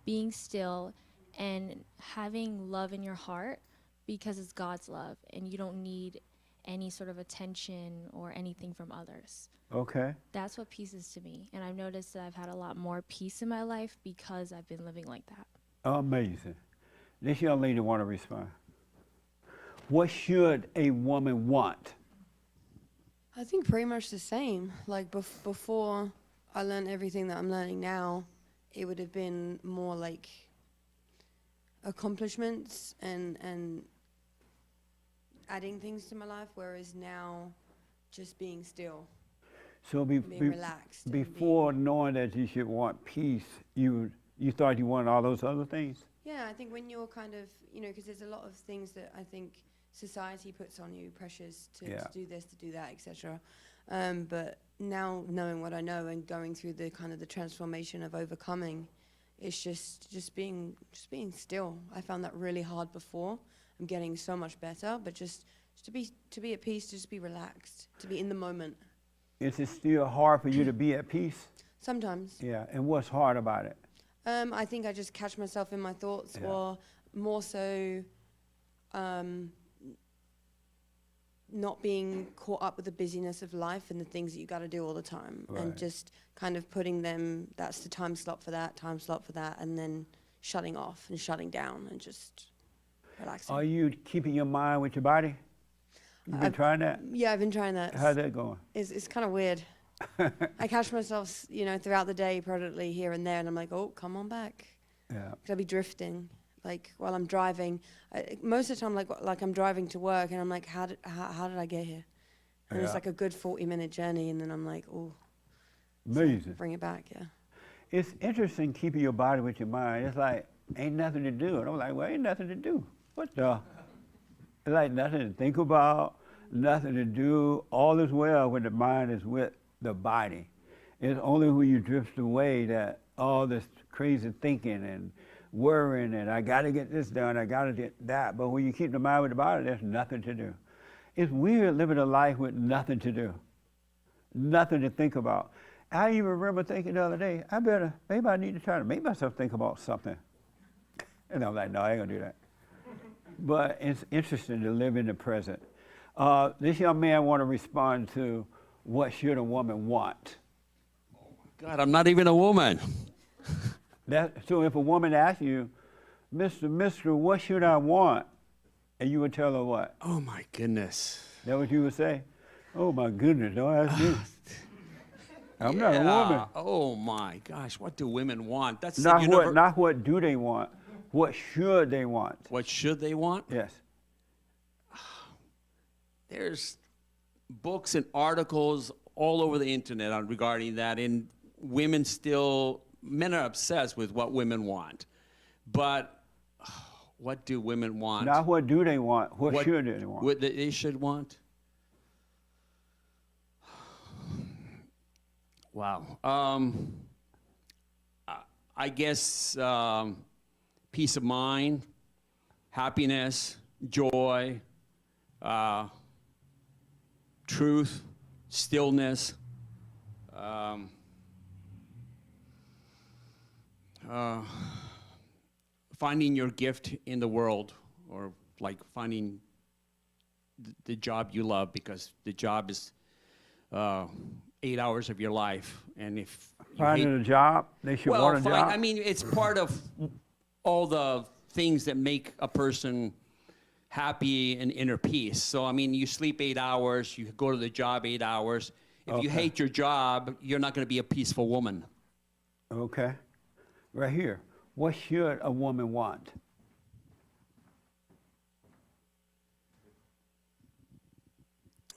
being still, and having love in your heart because it's God's love, and you don't need any sort of attention or anything from others.
Okay.
That's what peace is to me, and I've noticed that I've had a lot more peace in my life because I've been living like that.
Amazing. This young lady want to respond. What should a woman want?
I think pretty much the same. Like before I learned everything that I'm learning now, it would have been more like accomplishments and adding things to my life, whereas now just being still,
So
being relaxed. and
before knowing that you should want peace, you thought you wanted all those other things?
yeah, I think when you're kind of, because there's a lot of things that I think society puts on you, pressures to do this, to do that, etc. But now knowing what I know and going through the kind of the transformation of overcoming, it's just being still. I found that really hard before. I'm getting so much better, but just to be at peace, just be relaxed, to be in the moment.
Is it still hard for you to be at peace?
Sometimes.
Yeah, and what's hard about it?
I think I just catch myself in my thoughts, or more so not being caught up with the busyness of life and the things that you got to do all the time, and just kind of putting them, that's the time slot for that, and then shutting off and shutting down and just relaxing.
Are you keeping your mind with your body? You've been trying that?
Yeah, I've been trying that.
How's that going?
It's kind of weird. I catch myself, throughout the day, periodically here and there, and I'm like, oh, come on back.
Yeah.
'Cause I'll be drifting, like while I'm driving. Most of the time, like I'm driving to work, and I'm like, how did I get here? And it's like a good 40-minute journey, and then I'm like, oh.
Amazing.
So bring it back, yeah.
It's interesting keeping your body with your mind. It's like ain't nothing to do. And I'm like, well, ain't nothing to do. What the? It's like nothing to think about, nothing to do. All is well when the mind is with the body. It's only when you drift away that all this crazy thinking and worrying and I got to get this done, I got to get that. But when you keep the mind with the body, there's nothing to do. It's weird living a life with nothing to do, nothing to think about. I even remember thinking the other day, maybe I need to try to make myself think about something. And I'm like, no, I ain't gonna do that. But it's interesting to live in the present. This young man want to respond to what should a woman want?
God, I'm not even a woman.
So if a woman asks you, Mister, what should I want? And you would tell her what?
Oh my goodness.
That what you would say? Oh my goodness, don't ask me. I'm not a woman.
Oh my gosh, what do women want? That's
Not what do they want. What should they want?
What should they want?
Yes.
There's books and articles all over the internet regarding that, and men are obsessed with what women want. But what do women want?
Not what do they want, what should they want?
What they should want? Wow. I guess peace of mind, happiness, joy, truth, stillness, finding your gift in the world, or like finding the job you love, because the job is 8 hours of your life, and if
finding a job, they should want a job.
I mean, it's part of all the things that make a person happy and inner peace. So, I mean, you sleep 8 hours, you go to the job 8 hours. If you hate your job, you're not going to be a peaceful woman.
Okay. Right here. What should a woman want?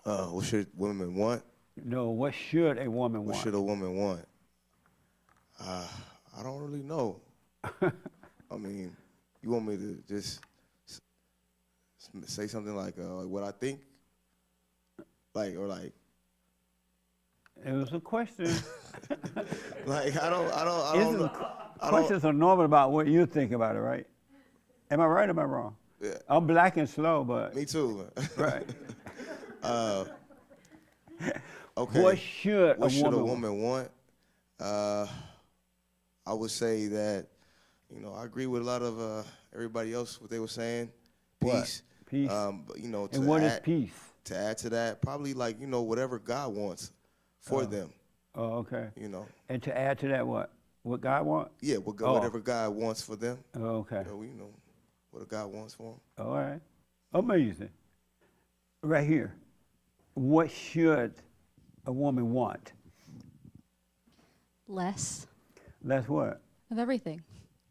What should women want?
No, what should a woman want?
What should a woman want? I don't really know. I mean, you want me to just say something like what I think? Like.
It was a question.
Like, I don't know.
Questions are normal about what you think about it, right? Am I right or am I wrong?
Yeah.
I'm black and slow, but.
Me too.
Right.
Okay.
What should a
woman want? I would say that, I agree with a lot of everybody else, what they were saying. Peace.
What? Peace.
But,
and what is peace?
To add to that, probably whatever God wants for them.
Oh, okay.
And
to add to that, what? What God wants?
Yeah, whatever God wants for them.
Oh, okay.
What God wants for them.
All right. Amazing. Right here. What should a woman want?
Less.
Less what?
Of everything.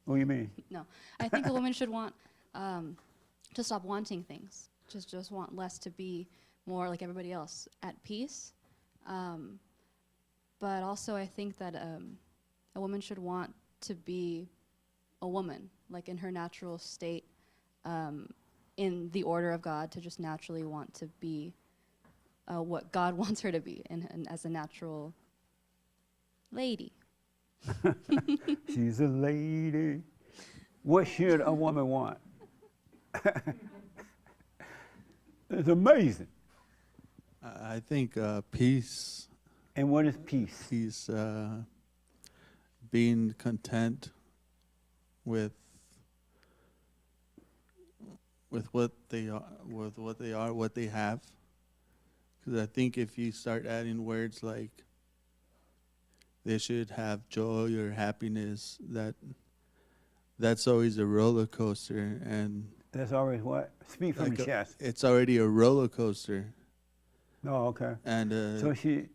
What do you mean?
No. I think a woman should want to stop wanting things. Just want less, to be more like everybody else, at peace. But also I think that a woman should want to be a woman, like in her natural state, in the order of God, to just naturally want to be what God wants her to be, and as a natural lady.
She's a lady. What should a woman want? It's amazing.
I think peace.
And what is peace?
Peace, being content with what they are, what they have. Because I think if you start adding words like they should have joy or happiness, that's always a roller coaster. And
that's always what? Speak from the chest.
It's already a roller coaster.
Oh, okay.
And
so she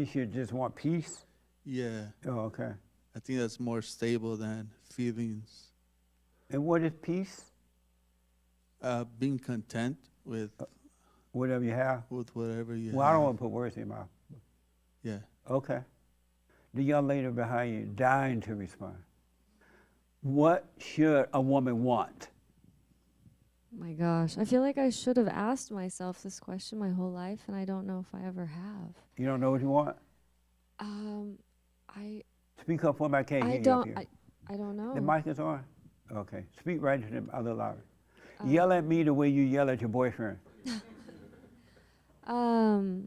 should just want peace?
Yeah.
Oh, okay.
I think that's more stable than feelings.
And what is peace?
Being content with
whatever you have.
With whatever you have.
Well, I don't want to put words in your mouth.
Yeah.
Okay. The young lady behind you, dying to respond. What should a woman want?
My gosh, I feel like I should have asked myself this question my whole life, and I don't know if I ever have.
You don't know what you want?
I
Speak up for me. I can't hear
I
you up
don't
here.
I don't know.
The mic is on? Okay. Speak right to the other louder. Yell at me the way you yell at your boyfriend.
My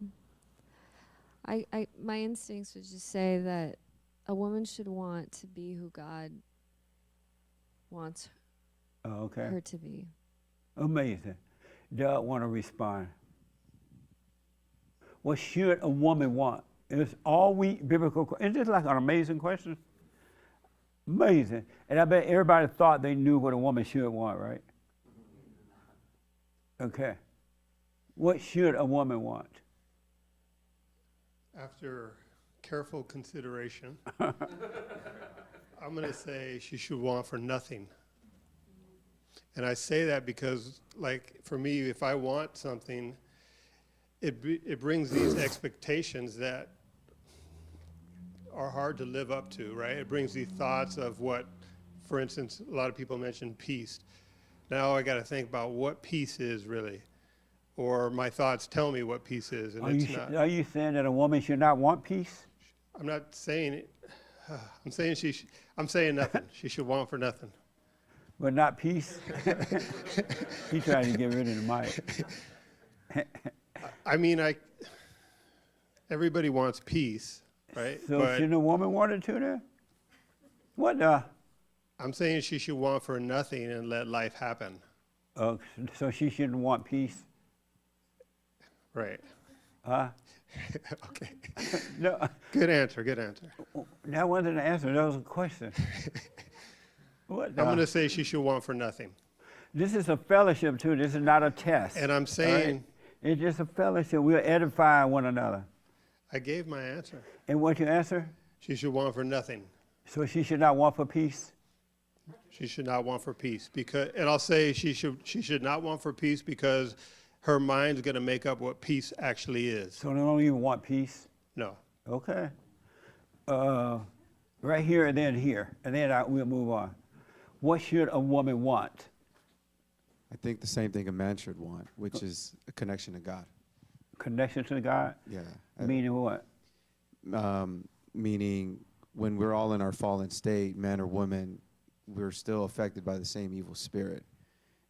instincts would just say that a woman should want to be who God wants her to be.
Amazing. Doug want to respond. What should a woman want? It's all we biblical. Isn't this like an amazing question? Amazing. And I bet everybody thought they knew what a woman should want, right? Okay. What should a woman want?
After careful consideration, I'm going to say she should want for nothing. And I say that because, like, for me, if I want something, it brings these expectations that are hard to live up to, right? It brings these thoughts of what, for instance, a lot of people mention peace. Now I got to think about what peace is really, or my thoughts tell me what peace is, and it's not.
Are you saying that a woman should not want peace?
I'm not saying it. I'm saying I'm saying nothing. She should want for nothing.
But not peace? He's trying to get rid of the mic.
I mean, everybody wants peace, right?
So
but
shouldn't a woman want it too then? What the?
I'm saying she should want for nothing and let life happen.
So she shouldn't want peace?
Right.
Huh?
Okay.
No.
Good answer, good answer.
That wasn't an answer, that was a question. What
I'm going to say she should want for nothing.
This is a fellowship too, this is not a test.
And I'm saying...
Right? It's just a fellowship, we're edifying one another.
I gave my answer.
And what's your answer?
She should want for nothing.
So she should not want for peace?
She should not want for peace. And I'll say she should not want for peace because her mind's going to make up what peace actually is.
So they don't even want peace?
No.
Okay. Right here and then we'll move on. What should a woman want?
I think the same thing a man should want, which is a connection to God.
Connection to God?
Yeah.
Meaning what?
Meaning when we're all in our fallen state, man or woman, we're still affected by the same evil spirit.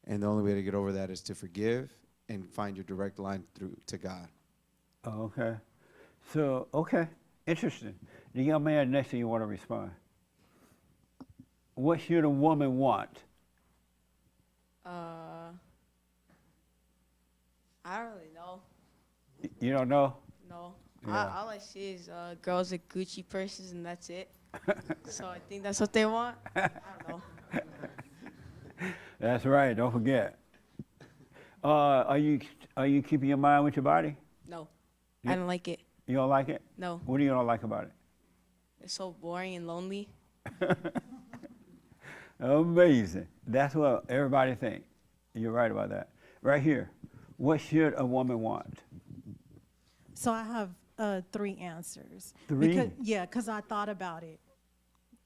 And the only way to get over that is to forgive and find your direct line through to God.
Oh, okay. So, okay. Interesting. The young man next to you want to respond. What should a woman want?
I don't really know.
You don't know?
No.
Yeah.
All I see is girls with Gucci purses, and that's it. So I think that's what they want. I don't know.
That's right. Don't forget. Are you keeping your mind with your body?
No. I don't like it.
You don't like it?
No.
What do you don't like about it?
It's so boring and lonely.
Amazing. That's what everybody thinks. You're right about that. Right here. What should a woman want?
So I have 3 answers.
3?
Because I thought about it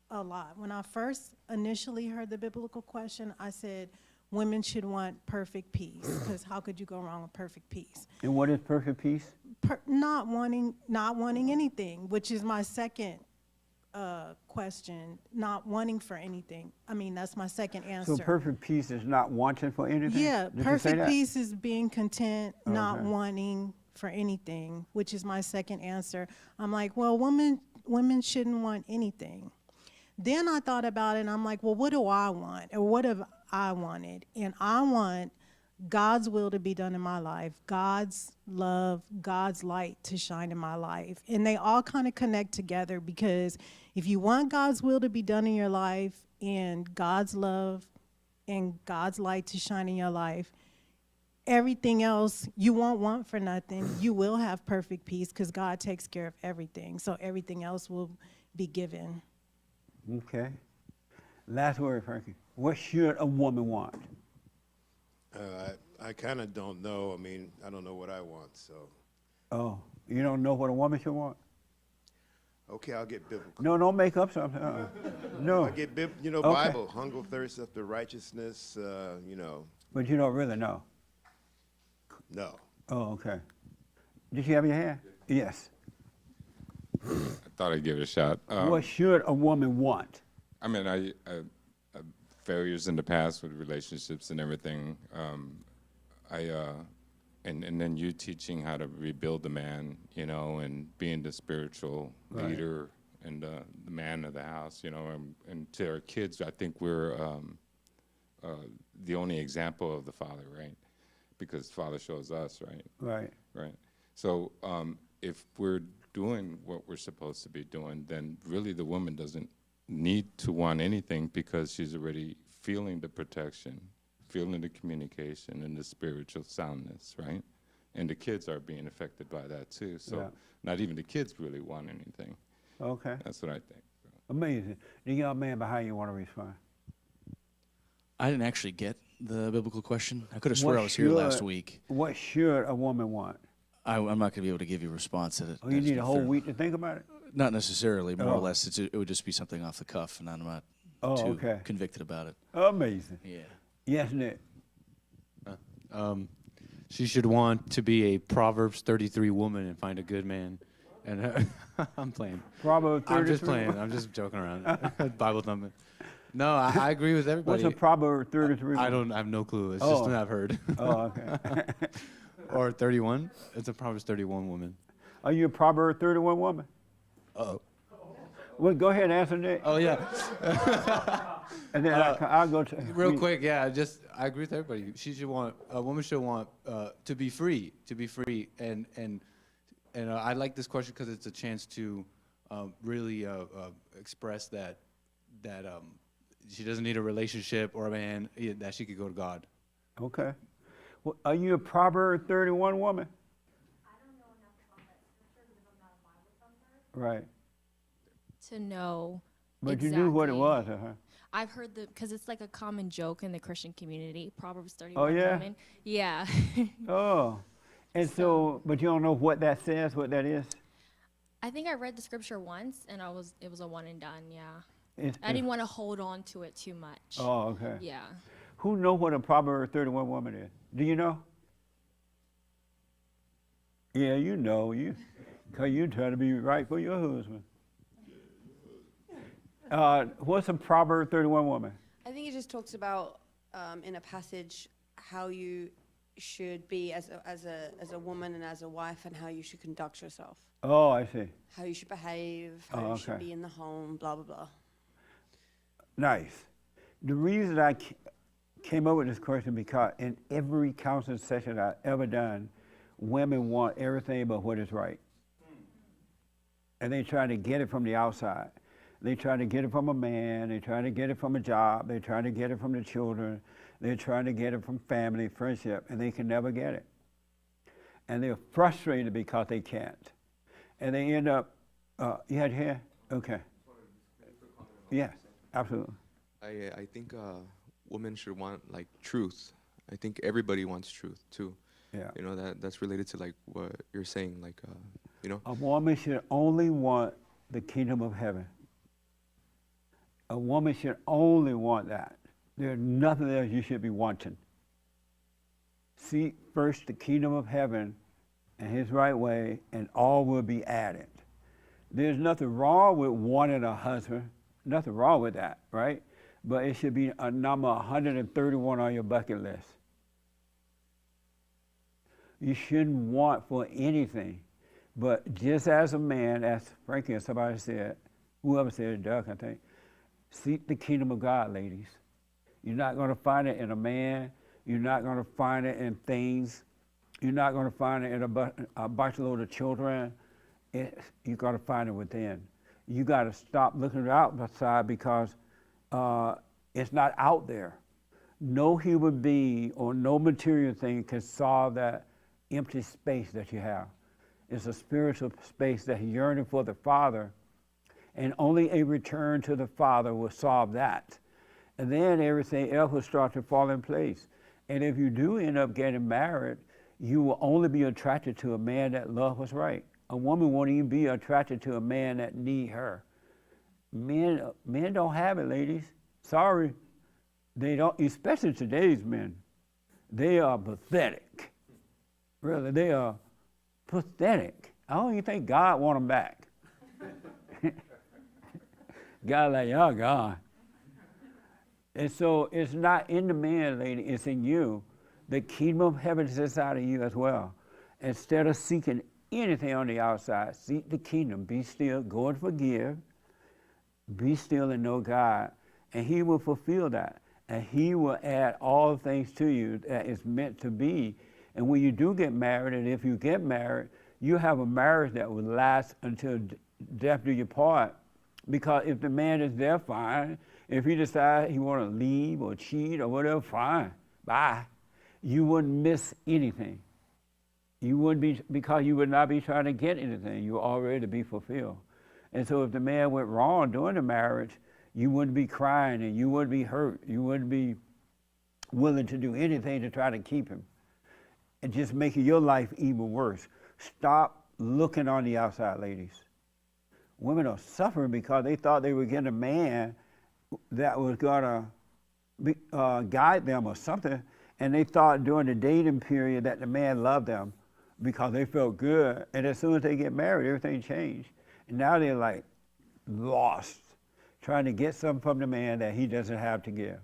a lot. When I first initially heard the biblical question, I said women should want perfect peace, because how could you go wrong with perfect peace?
And what is perfect peace?
Not wanting anything, which is my second question. Not wanting for anything. I mean, that's my second answer.
So perfect peace is not wanting for anything?
Yeah,
Did
perfect peace is being content, not
Okay.
wanting for anything, which is my second answer. I'm like, well, women shouldn't want anything. Then I thought about it, and I'm like, well, what do I want? Or what have I wanted? And I want God's will to be done in my life, God's love, God's light to shine in my life. And they all kind of connect together, because if you want God's will to be done in your life and God's love and God's light to shine in your life, everything else you won't want for nothing. You will have perfect peace because God takes care of everything. So everything else will be given.
Okay. Last word, Frankie. What should a woman want?
I kind of don't know. I mean, I don't know what I want, so.
Oh, you don't know what a woman should want?
Okay, I'll get biblical.
No, don't make up something. No.
I get
Okay.
Bible, hunger, thirst after righteousness,
But you don't really know.
No.
Oh, okay. Did you have your hand? Yes.
I thought I'd give it a shot.
What should a woman want?
I mean, I failures in the past with relationships and everything. And then you teaching how to rebuild the man, and being the spiritual
Right.
leader and the man of the house, and to our kids, I think we're the only example of the Father, right? Because Father shows us, right?
Right.
Right. So if we're doing what we're supposed to be doing, then really the woman doesn't need to want anything because she's already feeling the protection, feeling the communication and the spiritual soundness, right? And the kids are being affected by that too. So
Yeah.
not even the kids really want anything.
Okay.
That's what I think.
Amazing. The young man behind you want to respond.
I didn't actually get the biblical question. I could have swore I was here last week.
What should a woman want?
I'm not going to be able to give you a response to it.
Oh, you need a whole week to think about it?
Not necessarily. More or
Oh.
less, it would just be something off the cuff, and I'm not
Oh,
too
okay.
convicted about it.
Amazing.
Yeah.
Yes, Nick.
She should want to be a Proverbs 33 woman and find a good man. And I'm playing.
Proverbs 33.
I'm just playing. I'm just joking around. Bible thumping. No, I agree with everybody.
What's a Proverb 33?
I have no clue. It's just
Oh.
something I've heard.
Oh, okay.
Or 31. It's a Proverbs 31 woman.
Are you a Proverb 31 woman?
Uh-oh.
Well, go ahead and answer, Nick.
Oh, yeah.
And then I'll go to...
Real quick, yeah, I agree with everybody. A woman should want to be free, and I like this question because it's a chance to really express that she doesn't need a relationship or a man, that she could go to God.
Okay. Well, are you a Proverb 31 woman?
I don't know enough about that scripture because I'm not a Bible thumper.
Right.
To know.
But you knew what it was, huh?
I've heard because it's like a common joke in the Christian community. Proverbs 31
Oh, yeah?
woman. Yeah.
Oh. And so, but you don't know what that says, what that is?
I think I read the scripture once, and it was a one and done. Yeah.
It's-
I didn't want to hold on to it too much.
Oh, okay.
Yeah.
Who know what a Proverb 31 woman is? Do you know? Yeah, you know. Because you try to be right for your husband. What's a Proverb 31 woman?
I think it just talks about in a passage how you should be as a woman and as a wife, and how you should conduct yourself.
Oh, I see.
How you should behave, how you should be in the home, blah blah blah.
Nice. The reason I came up with this question because in every counseling session I've ever done, women want everything but what is right. And they try to get it from the outside. They try to get it from a man. They try to get it from a job. They try to get it from the children. They're trying to get it from family, friendship, and they can never get it. And they're frustrated because they can't. And they end up, you had hair? Okay. Yes, absolutely.
I think women should want like truth. I think everybody wants truth too.
Yeah.
You know, that's related to like what you're saying, like you know.
A woman should only want the kingdom of heaven. A woman should only want that. There's nothing else you should be wanting. Seek first the kingdom of heaven and his right way, and all will be added. There's nothing wrong with wanting a husband. Nothing wrong with that, right? But it should be a number 131 on your bucket list. You shouldn't want for anything. But just as a man, as Frankie or somebody said, whoever said it, Doug, I think, seek the kingdom of God, ladies. You're not going to find it in a man. You're not going to find it in things. You're not going to find it in a bunch of children. You're going to find it within. You got to stop looking outside because it's not out there. No human being or no material thing can solve that empty space that you have. It's a spiritual space that's yearning for the Father, and only a return to the Father will solve that. And then everything else will start to fall in place. And if you do end up getting married, you will only be attracted to a man that love was right. A woman won't even be attracted to a man that need her. Men don't have it, ladies. Sorry. They don't, especially today's men. They are pathetic. Really, they are pathetic. I don't even think God want them back. God like, y'all gone. And so it's not in the man, lady, it's in you. The kingdom of heaven is inside of you as well. Instead of seeking anything on the outside, seek the kingdom. Be still, go and forgive. Be still and know God. And he will fulfill that. And he will add all things to you that is meant to be. And when you do get married, and if you get married, you have a marriage that will last until death do you part. Because if the man is there, fine. If he decides he want to leave or cheat or whatever, fine. Bye. You wouldn't miss anything. You wouldn't be, because you would not be trying to get anything. You already be fulfilled. And so if the man went wrong during the marriage, you wouldn't be crying and you wouldn't be hurt. You wouldn't be willing to do anything to try to keep him. And just making your life even worse. Stop looking on the outside, ladies. Women are suffering because they thought they were getting a man that was going to guide them or something. And they thought during the dating period that the man loved them because they felt good. And as soon as they get married, everything changed. And now they're like lost, trying to get something from the man that he doesn't have to give.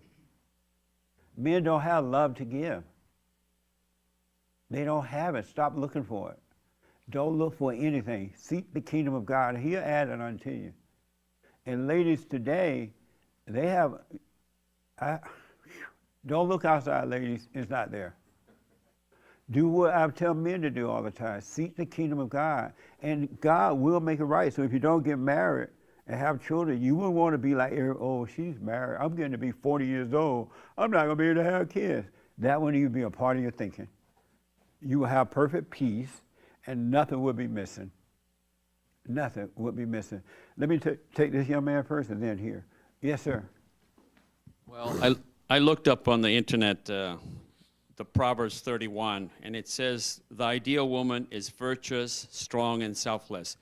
Men don't have love to give. They don't have it. Stop looking for it. Don't look for anything. Seek the kingdom of God. He'll add it unto you. And ladies today, they have, don't look outside, ladies. It's not there. Do what I tell men to do all the time. Seek the kingdom of God. And God will make it right. So if you don't get married and have children, you wouldn't want to be like, oh, she's married. I'm getting to be 40 years old. I'm not going to be able to have kids. That wouldn't even be a part of your thinking. You will have perfect peace and nothing will be missing. Nothing would be missing. Let me take this young man first and then here. Yes, sir.
Well, I looked up on the internet the Proverbs 31, and it says, the ideal woman is virtuous, strong, and selfless.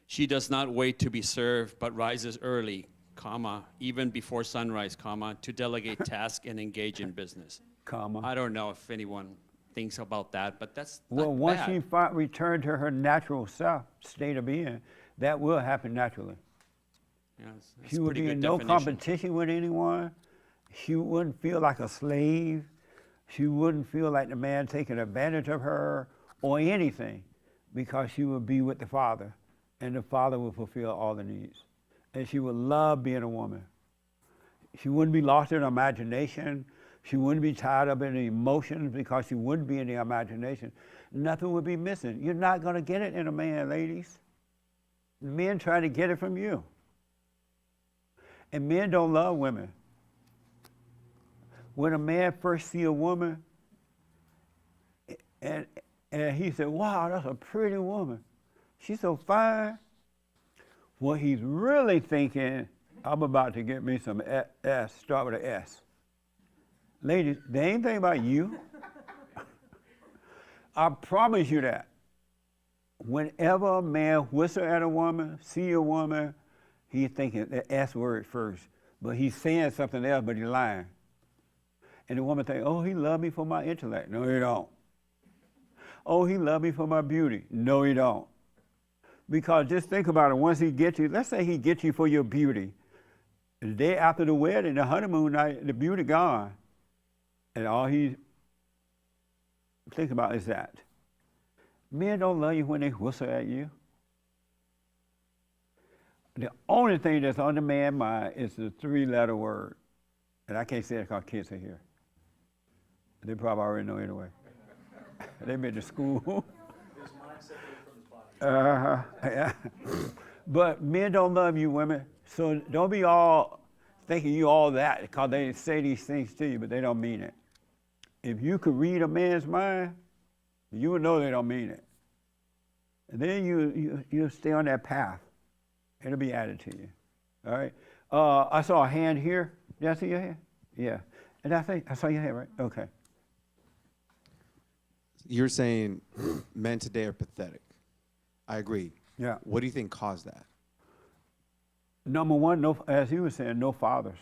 She does not wait to be served, but rises early, comma, even before sunrise, comma, to delegate tasks and engage in business.
Comma.
I don't know if anyone thinks about that, but that's
well,
not
once
bad.
she returned to her natural self, state of being, that will happen naturally.
Yeah, that's
She would
pretty
be
good
in no
definition.
competition with anyone. She wouldn't feel like a slave. She wouldn't feel like the man taking advantage of her or anything, because she would be with the Father, and the Father would fulfill all the needs. And she would love being a woman. She wouldn't be lost in her imagination. She wouldn't be tied up in the emotions because she wouldn't be in the imagination. Nothing would be missing. You're not going to get it in a man, ladies. Men try to get it from you. And men don't love women. When a man first see a woman and he said, wow, that's a pretty woman. She's so fine. What he's really thinking, I'm about to get me some S, start with an S. Ladies, they ain't thinking about you. I promise you that. Whenever a man whistles at a woman, see a woman, he's thinking the S word first. But he's saying something else, but he's lying. And the woman thinks, oh, he loved me for my intellect. No, he don't. Oh, he loved me for my beauty. No, he don't. Because just think about it, once he gets you, let's say he gets you for your beauty. The day after the wedding, the honeymoon night, the beauty gone. And all he thinks about is that. Men don't love you when they whistle at you. The only thing that's on the man's mind is the three-letter word. And I can't say it because kids are here. They probably already know anyway. They've been to school. Yeah. But men don't love you, women. So don't be all thinking you all that because they say these things to you, but they don't mean it. If you could read a man's mind, you would know they don't mean it. And then you stay on that path. It'll be added to you. All right? I saw a hand here. Did I see your hand? Yeah. And I saw your hand, right? Okay.
You're saying men today are pathetic. I agree.
Yeah.
What do you think caused that?
Number one, no, as you were saying, no fathers.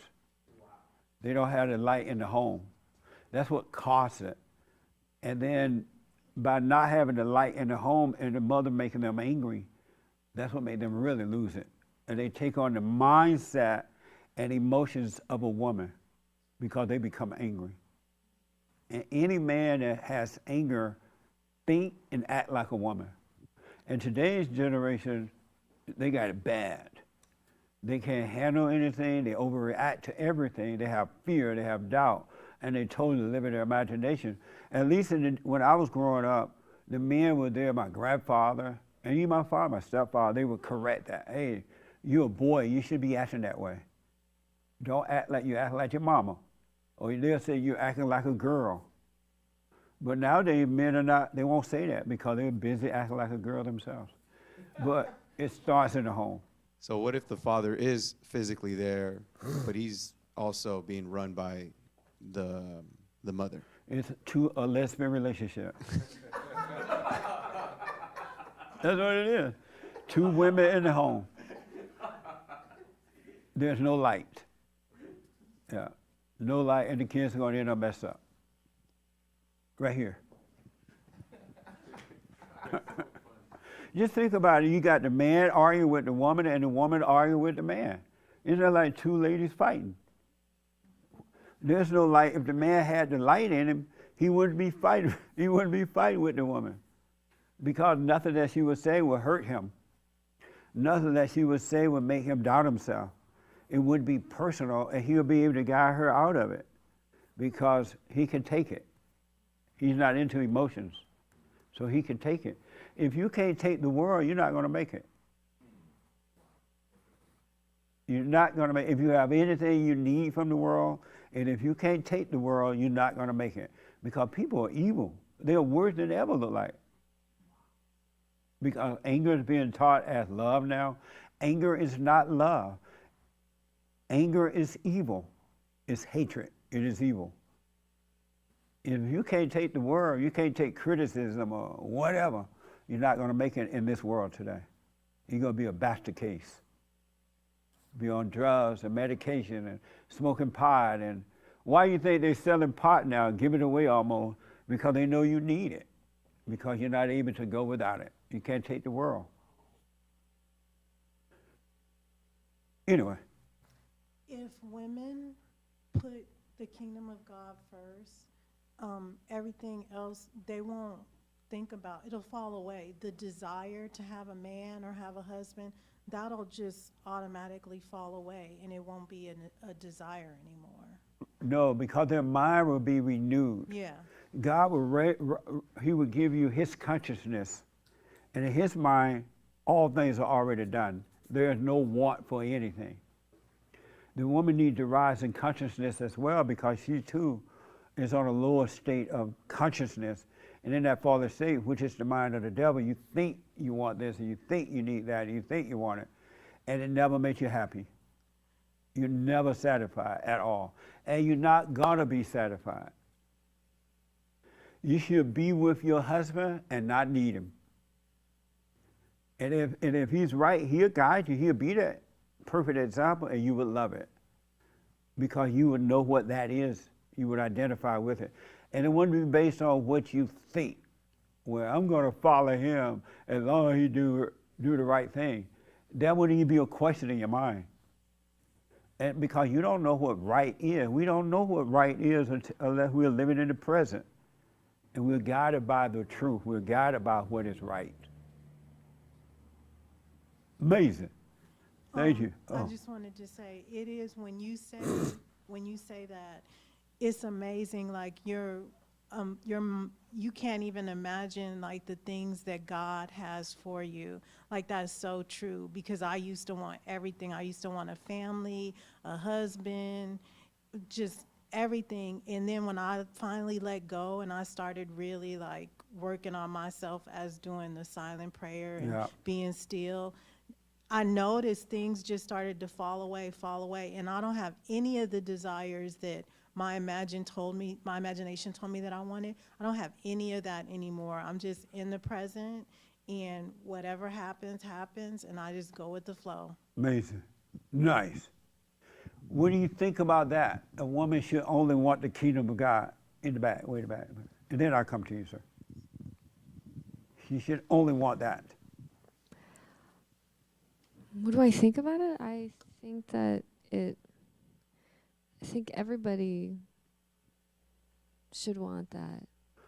They don't have the light in the home. That's what caused it. And then by not having the light in the home and the mother making them angry, that's what made them really lose it. And they take on the mindset and emotions of a woman because they become angry. And any man that has anger think and act like a woman. And today's generation, they got it bad. They can't handle anything. They overreact to everything. They have fear. They have doubt. And they totally live in their imagination. At least when I was growing up, the men were there, my grandfather, and even my father, my stepfather, they would correct that. Hey, you're a boy. You should be acting that way. Don't act like you act like your mama. Or they'll say you're acting like a girl. But nowadays, men are not, they won't say that because they're busy acting like a girl themselves. But it starts in the home.
So what if the father is physically there, but he's also being run by the mother?
It's a lesbian relationship. That's what it is. Two women in the home. There's no light. Yeah. No light, and the kids are going to end up messed up. Right here. Just think about it. You got the man arguing with the woman and the woman arguing with the man. Isn't that like two ladies fighting? There's no light. If the man had the light in him, he wouldn't be fighting. He wouldn't be fighting with the woman, because nothing that she would say would hurt him. Nothing that she would say would make him doubt himself. It would be personal, and he'll be able to guide her out of it because he can take it. He's not into emotions, so he can take it. If you can't take the world, you're not going to make it. You're not going to make it. If you have anything you need from the world, and if you can't take the world, you're not going to make it. Because people are evil. They're worse than they ever look like. Because anger is being taught as love now. Anger is not love. Anger is evil. It's hatred. It is evil. If you can't take the world, you can't take criticism or whatever, you're not going to make it in this world today. You're going to be a bastard case. Be on drugs and medication and smoking pot. And why do you think they're selling pot now, give it away almost? Because they know you need it. Because you're not able to go without it. You can't take the world. Anyway.
If women put the kingdom of God first, everything else they won't think about. It'll fall away. The desire to have a man or have a husband, that'll just automatically fall away, and it won't be a desire anymore.
No, because their mind will be renewed.
Yeah.
God will, he will give you his consciousness, and in his mind, all things are already done. There is no want for anything. The woman needs to rise in consciousness as well, because she too is on a lower state of consciousness. And in that fallen state, which is the mind of the devil, you think you want this, and you think you need that, and you think you want it, and it never makes you happy. You're never satisfied at all. And you're not gonna be satisfied. You should be with your husband and not need him. And if he's right, he'll guide you, he'll be that perfect example, and you would love it. Because you would know what that is. You would identify with it. And it wouldn't be based on what you think. Well, I'm going to follow him as long as he do the right thing. That wouldn't even be a question in your mind. And because you don't know what right is. We don't know what right is unless we're living in the present. And we're guided by the truth. We're guided by what is right. Amazing. Thank you.
I just wanted to say, it is when you say that, it's amazing. Like you can't even imagine like the things that God has for you. Like that's so true, because I used to want everything. I used to want a family, a husband, just everything. And then when I finally let go and I started really like working on myself as doing the silent prayer and being still, I noticed things just started to fall away, and I don't have any of the desires that my imagination told me that I wanted. I don't have any of that anymore. I'm just in the present, and whatever happens, happens, and I just go with the flow.
Amazing. Nice. What do you think about that? A woman should only want the kingdom of God. In the back, wait a minute. And then I'll come to you, sir. She should only want that.
What do I think about it? I think that I think everybody should want that.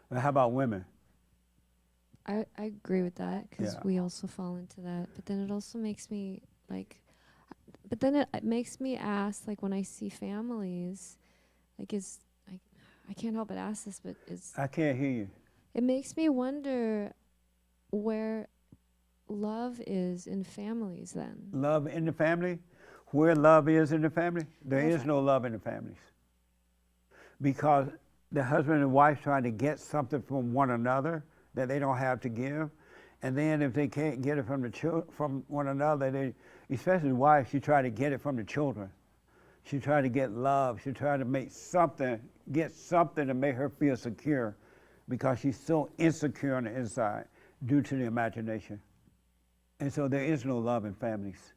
But how about women?
I agree with that because
Yeah.
we also fall into that. But then it also makes me but then it makes me ask, like when I see families, like I can't help but ask this, but
I can't hear you.
it makes me wonder where love is in families then.
Love in the family? Where love is in the family? There is no love in the families. Because the husband and wife trying to get something from one another that they don't have to give. And then if they can't get it from one another, especially the wife, she try to get it from the children. She try to get love. She try to get something to make her feel secure because she's so insecure on the inside due to the imagination. And so there is no love in families.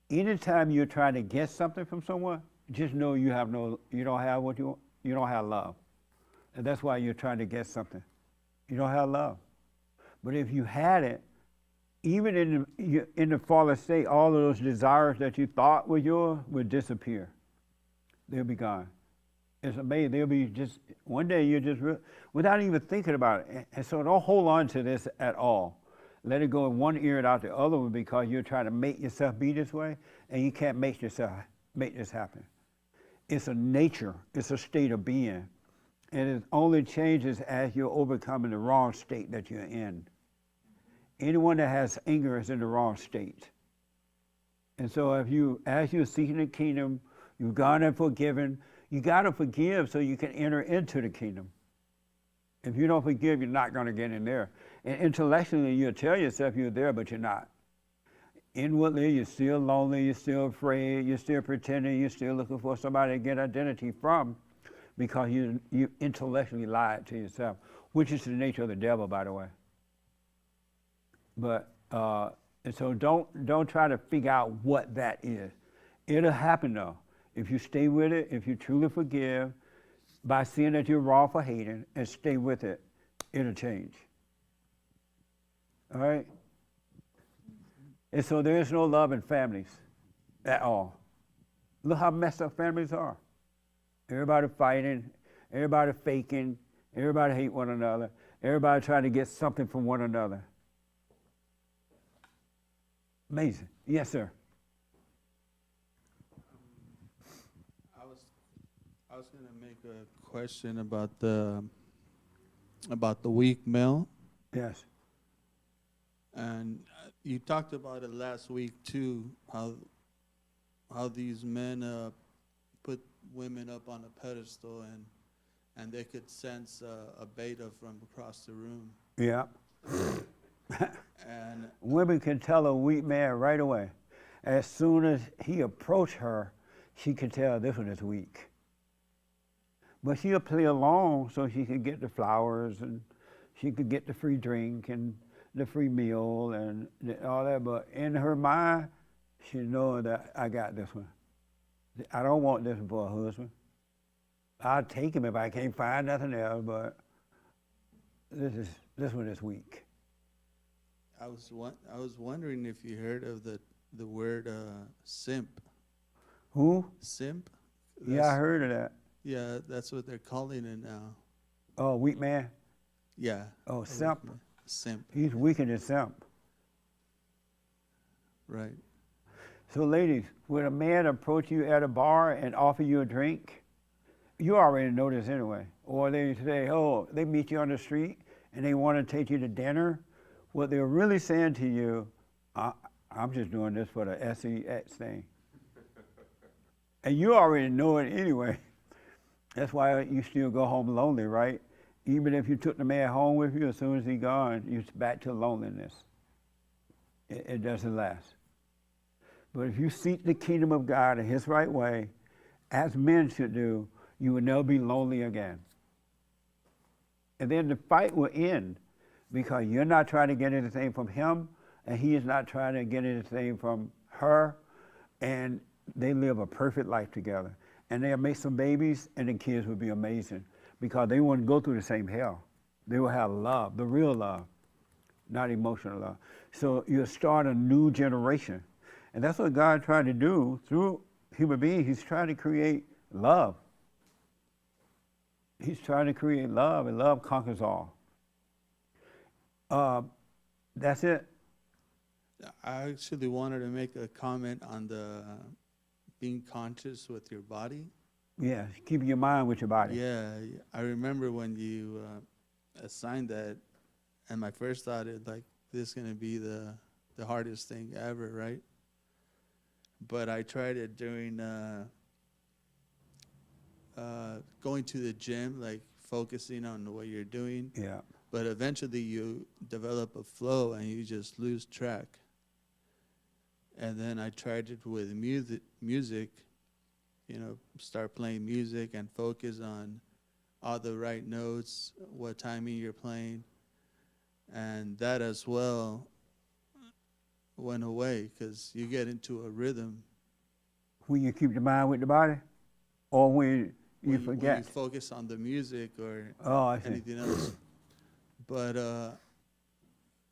Anytime you're trying to get something from someone, just know you don't have what you want. You don't have love. And that's why you're trying to get something. You don't have love. But if you had it, even in the fallen state, all of those desires that you thought were yours would disappear. They'll be gone. It's amazing. They'll be just, one day you're just, without even thinking about it. And so don't hold on to this at all. Let it go in one ear and out the other one because you're trying to make yourself be this way, and you can't make this happen. It's a nature. It's a state of being. And it only changes as you're overcoming the wrong state that you're in. Anyone that has anger is in the wrong state. And so as you're seeking the kingdom, you've gone and forgiven, you got to forgive so you can enter into the kingdom. If you don't forgive, you're not going to get in there. And intellectually, you'll tell yourself you're there, but you're not. Inwardly, you're still lonely, you're still afraid, you're still pretending, you're still looking for somebody to get identity from because you intellectually lied to yourself, which is the nature of the devil, by the way. But, and so don't try to figure out what that is. It'll happen though. If you stay with it, if you truly forgive, by seeing that you're wrong for hating and stay with it, it'll change. All right? And so there is no love in families at all. Look how messed up families are. Everybody fighting, everybody faking, everybody hate one another, everybody trying to get something from one another. Amazing. Yes, sir.
I was going to make a question about the weak male.
Yes.
And you talked about it last week too, how these men put women up on a pedestal and they could sense a beta from across the room.
Yeah.
And
women can tell a weak man right away. As soon as he approached her, she could tell this one is weak. But she'll play along so she could get the flowers and she could get the free drink and the free meal and all that. But in her mind, she knows that I got this one. I don't want this one for a husband. I'll take him if I can't find nothing else, but this one is weak.
I was wondering if you heard of the word simp.
Who?
Simp.
Yeah, I heard of that.
Yeah, that's what they're calling it now.
Oh, weak man?
Yeah.
Oh, simp?
Simp.
He's weaker than simp.
Right.
So ladies, when a man approach you at a bar and offer you a drink, you already know this anyway. Or they say, oh, they meet you on the street and they want to take you to dinner. What they're really saying to you, I'm just doing this for the sex thing. And you already know it anyway. That's why you still go home lonely, right? Even if you took the man home with you, as soon as he's gone, you're back to loneliness. It doesn't last. But if you seek the kingdom of God in his right way, as men should do, you will never be lonely again. And then the fight will end because you're not trying to get anything from him, and he is not trying to get anything from her, and they live a perfect life together. And they'll make some babies, and the kids will be amazing because they wouldn't go through the same hell. They will have love, the real love, not emotional love. So you'll start a new generation. And that's what God tried to do through human beings. He's trying to create love. He's trying to create love, and love conquers all. That's it.
I actually wanted to make a comment on the being conscious with your body.
Yeah, keeping your mind with your body.
Yeah, I remember when you assigned that, and my first thought is like, this is gonna be the hardest thing ever, right? But I tried it during going to the gym, like focusing on what you're doing.
Yeah.
But eventually you develop a flow and you just lose track. And then I tried it with music, you know, start playing music and focus on all the right notes, what timing you're playing. And that as well went away because you get into a rhythm.
When you keep your mind with the body, or when you forget?
When you focus on the music or
I see.
anything else. But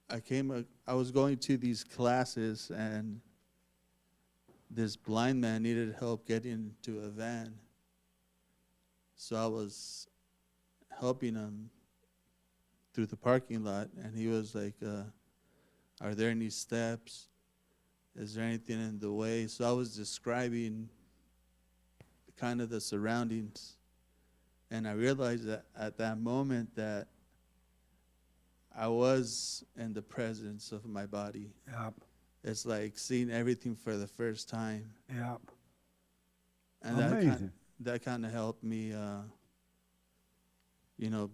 I was going to these classes, and this blind man needed help getting into a van. So I was helping him through the parking lot, and he was like, are there any steps? Is there anything in the way? So I was describing kind of the surroundings. And I realized that at that moment that I was in the presence of my body.
Yep.
It's like seeing everything for the first time.
Yep.
And
amazing.
that kind of helped me, you know,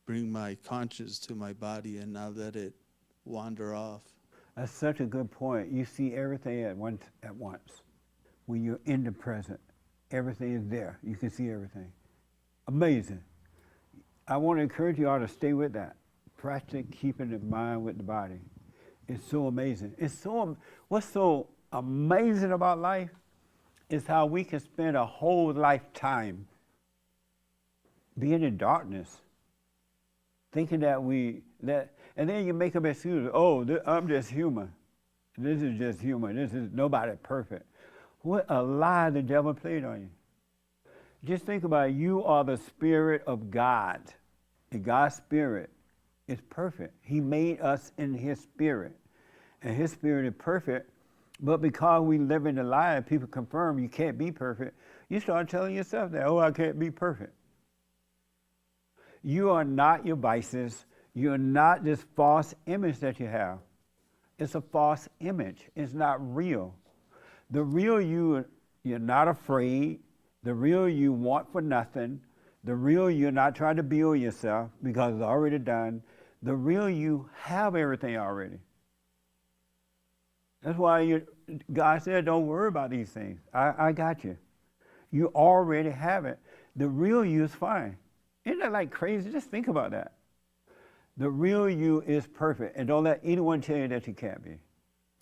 bring my conscience to my body and not let it wander off.
That's such a good point. You see everything at once. When you're in the present, everything is there. You can see everything. Amazing. I want to encourage you all to stay with that. Practice keeping the mind with the body. It's so amazing. What's so amazing about life is how we can spend a whole lifetime being in darkness, thinking that and then you make up excuses. Oh, I'm just human. This is just human. This is nobody perfect. What a lie the devil played on you. Just think about it. You are the Spirit of God. And God's Spirit is perfect. He made us in His Spirit. And His Spirit is perfect. But because we live in the lie and people confirm you can't be perfect, you start telling yourself that, oh, I can't be perfect. You are not your vices. You're not this false image that you have. It's a false image. It's not real. The real you, you're not afraid. The real you want for nothing. The real you're not trying to build yourself because it's already done. The real you have everything already. That's why God said, don't worry about these things. I got you. You already have it. The real you is fine. Isn't that like crazy? Just think about that. The real you is perfect, and don't let anyone tell you that you can't be.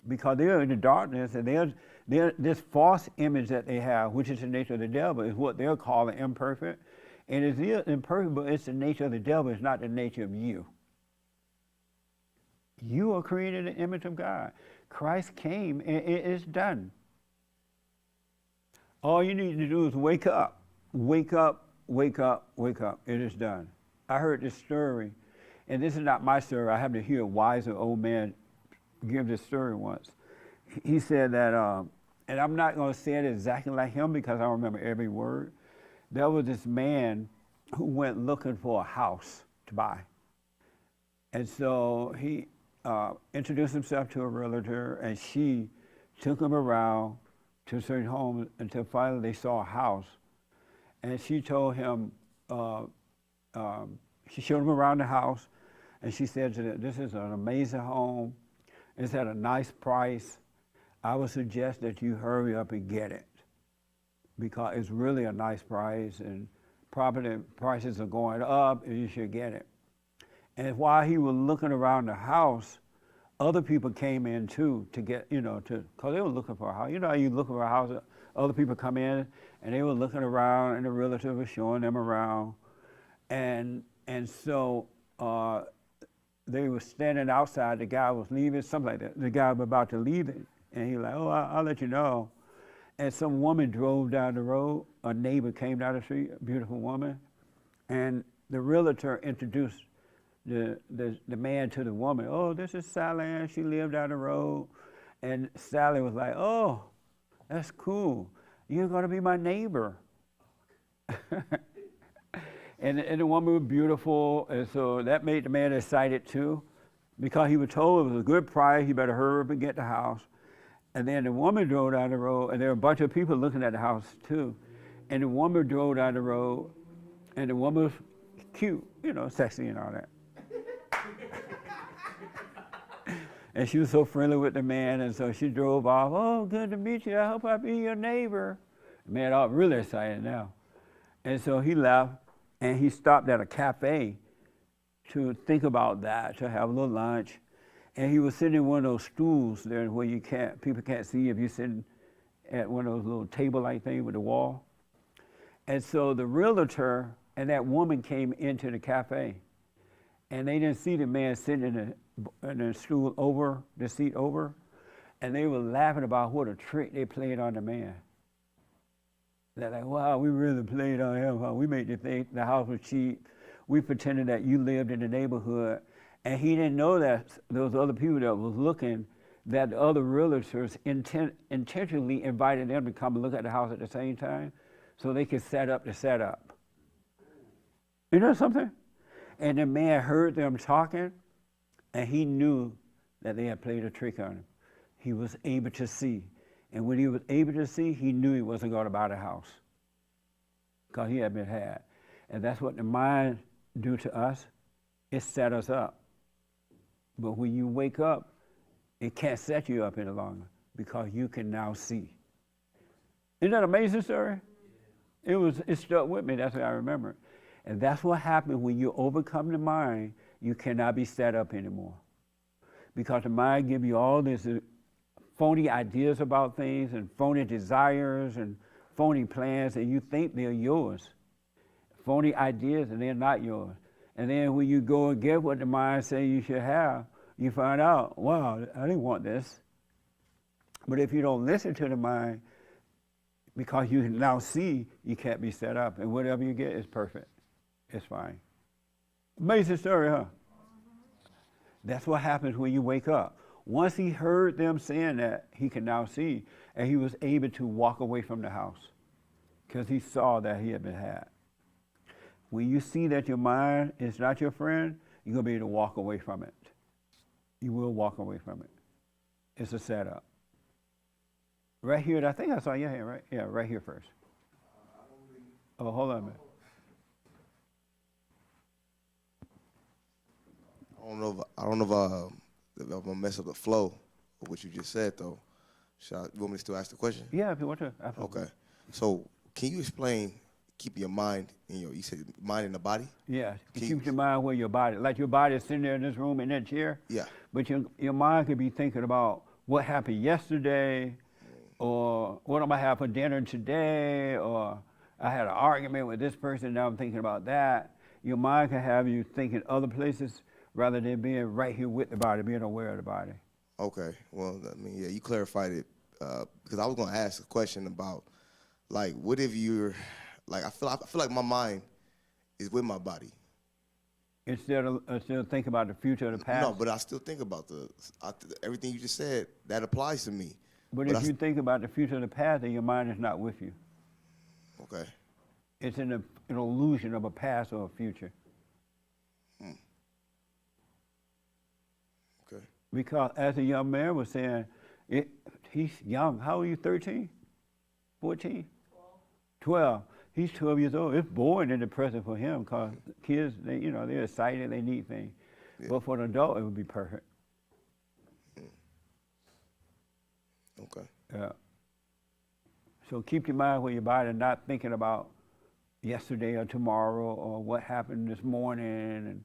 Because they're in the darkness, and they're this false image that they have, which is the nature of the devil, is what they're calling imperfect. And it's imperfect, but it's the nature of the devil, it's not the nature of you. You are created in the image of God. Christ came, and it is done. All you need to do is wake up. Wake up, wake up, wake up. It is done. I heard this story. And this is not my story. I happened to hear a wiser old man give this story once. He said that, and I'm not going to say it exactly like him because I don't remember every word. There was this man who went looking for a house to buy. And so he introduced himself to a realtor, and she took him around to certain homes until finally they saw a house. And she told him, she showed him around the house, and she said to them, this is an amazing home. It's at a nice price. I would suggest that you hurry up and get it because it's really a nice price, and property prices are going up, and you should get it. And while he was looking around the house, other people came in too to get, because they were looking for a house. You know how you looking for a house, other people come in and they were looking around and the realtor was showing them around. And so they were standing outside, the guy was leaving, something like that. The guy was about to leave it. And he was like, oh, I'll let you know. And some woman drove down the road, a neighbor came down the street, a beautiful woman, and the realtor introduced the man to the woman. Oh, this is Sally Ann, she lived down the road. And Sally was like, oh, that's cool. You're gonna be my neighbor. and the woman was beautiful, and so that made the man excited too, because he was told it was a good price, he better hurry up and get the house. And then the woman drove down the road, and there were a bunch of people looking at the house too. And the woman drove down the road, and the woman was cute, sexy and all that. And she was so friendly with the man, and so she drove off. Oh, good to meet you. I hope I'll be your neighbor. The man got really excited now. And so he left, and he stopped at a cafe to think about that, to have a little lunch. And he was sitting in one of those stools there where people can't see if you're sitting at one of those little table-like things with the wall. And so the realtor and that woman came into the cafe, and they didn't see the man sitting in the stool over, the seat over, and they were laughing about what a trick they played on the man. They're like, wow, we really played on him, huh? We made you think the house was cheap. We pretended that you lived in the neighborhood. And he didn't know that those other people that was looking, that the other realtors intentionally invited them to come and look at the house at the same time so they could set up the setup. You know something? And the man heard them talking, and he knew that they had played a trick on him. He was able to see. And when he was able to see, he knew he wasn't going to buy the house because he had been had. And that's what the mind do to us. It set us up. But when you wake up, it can't set you up any longer because you can now see. Isn't that an amazing story? It stuck with me. That's what I remember. And that's what happens when you overcome the mind. You cannot be set up anymore because the mind gives you all these phony ideas about things and phony desires and phony plans, and you think they're yours. Phony ideas, and they're not yours. And then when you go and get what the mind says you should have, you find out, wow, I didn't want this. But if you don't listen to the mind, because you now see, you can't be set up. And whatever you get is perfect. It's fine. Amazing story, huh? That's what happens when you wake up. Once he heard them saying that, he can now see. And he was able to walk away from the house because he saw that he had been had. When you see that your mind is not your friend, you're going to be able to walk away from it. You will walk away from it. It's a setup. Right here, I think I saw your hand, right? Yeah, right here first. Oh, hold on a minute.
I don't know if I'm gonna mess up the flow of what you just said though. You want me to still ask the question?
Yeah, if you want to. Absolutely.
Okay. So can you explain? Keep your mind in you said mind in the body?
Yeah, keep your mind where your body, like your body is sitting there in this room in that chair.
Yeah.
But your mind could be thinking about what happened yesterday, or what am I have for dinner today, or I had an argument with this person, now I'm thinking about that. Your mind can have you thinking other places rather than being right here with the body, being aware of the body.
Okay. Well, I mean, yeah, you clarified it because I was going to ask a question about, like, what if you're, like, I feel like my mind is with my body.
Instead of thinking about the future or the past?
No, but I still think about everything you just said. That applies to me.
But if you think about the future or the past, then your mind is not with you.
Okay.
It's an illusion of a past or a future.
Okay.
Because as a young man was saying, he's young. How old are you, 13? 14? 12. He's 12 years old. It's boring in the present for him because kids, they're excited, they need things. Yeah. But for an adult, it would be perfect.
Okay.
Yeah. So keep your mind where your body, not thinking about yesterday or tomorrow or what happened this morning and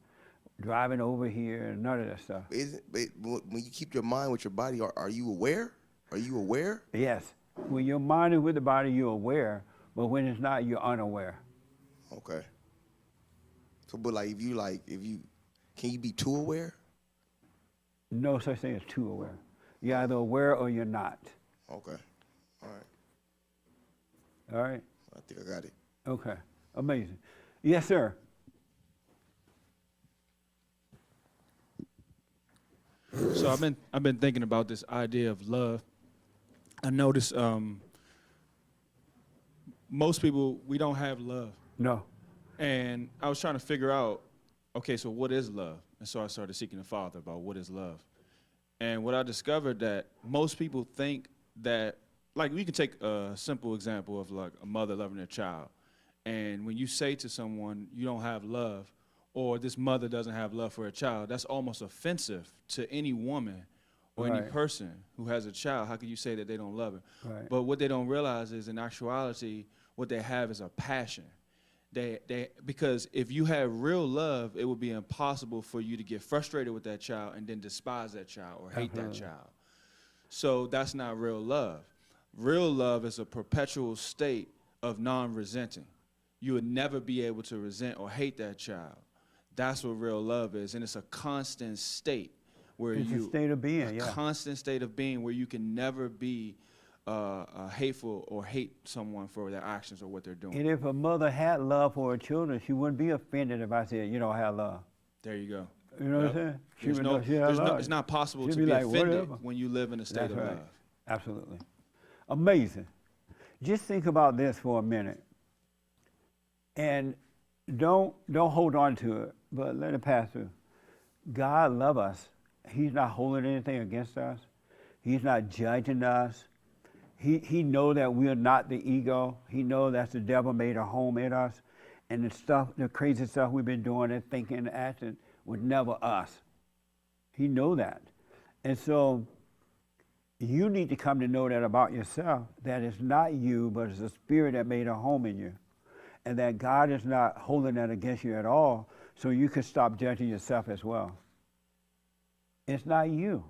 driving over here, and none of that stuff.
But when you keep your mind with your body, are you aware? Are you aware?
Yes. When your mind is with the body, you're aware, but when it's not, you're unaware.
Okay. So, but like, can you be too aware?
No such thing as too aware. You're either aware or you're not.
Okay. All right.
All right?
I think I got it.
Okay. Amazing. Yes, sir.
So I've been thinking about this idea of love. I notice most people, we don't have love.
No.
And I was trying to figure out, okay, so what is love? And so I started seeking the Father about what is love. And what I discovered that most people think that, like, we can take a simple example of like a mother loving their child. And when you say to someone, you don't have love, or this mother doesn't have love for a child, that's almost offensive to any woman or any
Right.
person who has a child. How can you say that they don't love her?
Right.
But what they don't realize is, in actuality, what they have is a passion. Because if you had real love, it would be impossible for you to get frustrated with that child and then despise that child or hate that child. So that's not real love. Real love is a perpetual state of non-resenting. You would never be able to resent or hate that child. That's what real love is, and it's a constant state where
It's a state of being, yeah.
constant state of being where you can never be hateful or hate someone for their actions or what they're doing.
And if a mother had love for her children, she wouldn't be offended if I said, you don't have love.
There you go.
You know what I'm saying? She
There's
would
no,
know she had
there's no,
love.
it's not possible
She'd
to
be
be
like,
offended
whatever.
when you live in a state
That's
of
right.
love.
Absolutely. Amazing. Just think about this for a minute. And don't hold on to it, but let it pass through. God loves us. He's not holding anything against us. He's not judging us. He knows that we are not the ego. He knows that the devil made a home in us. And the crazy stuff we've been doing and thinking and acting was never us. He knows that. And so you need to come to know that about yourself, that it's not you, but it's the spirit that made a home in you. And that God is not holding that against you at all, so you can stop judging yourself as well. It's not you.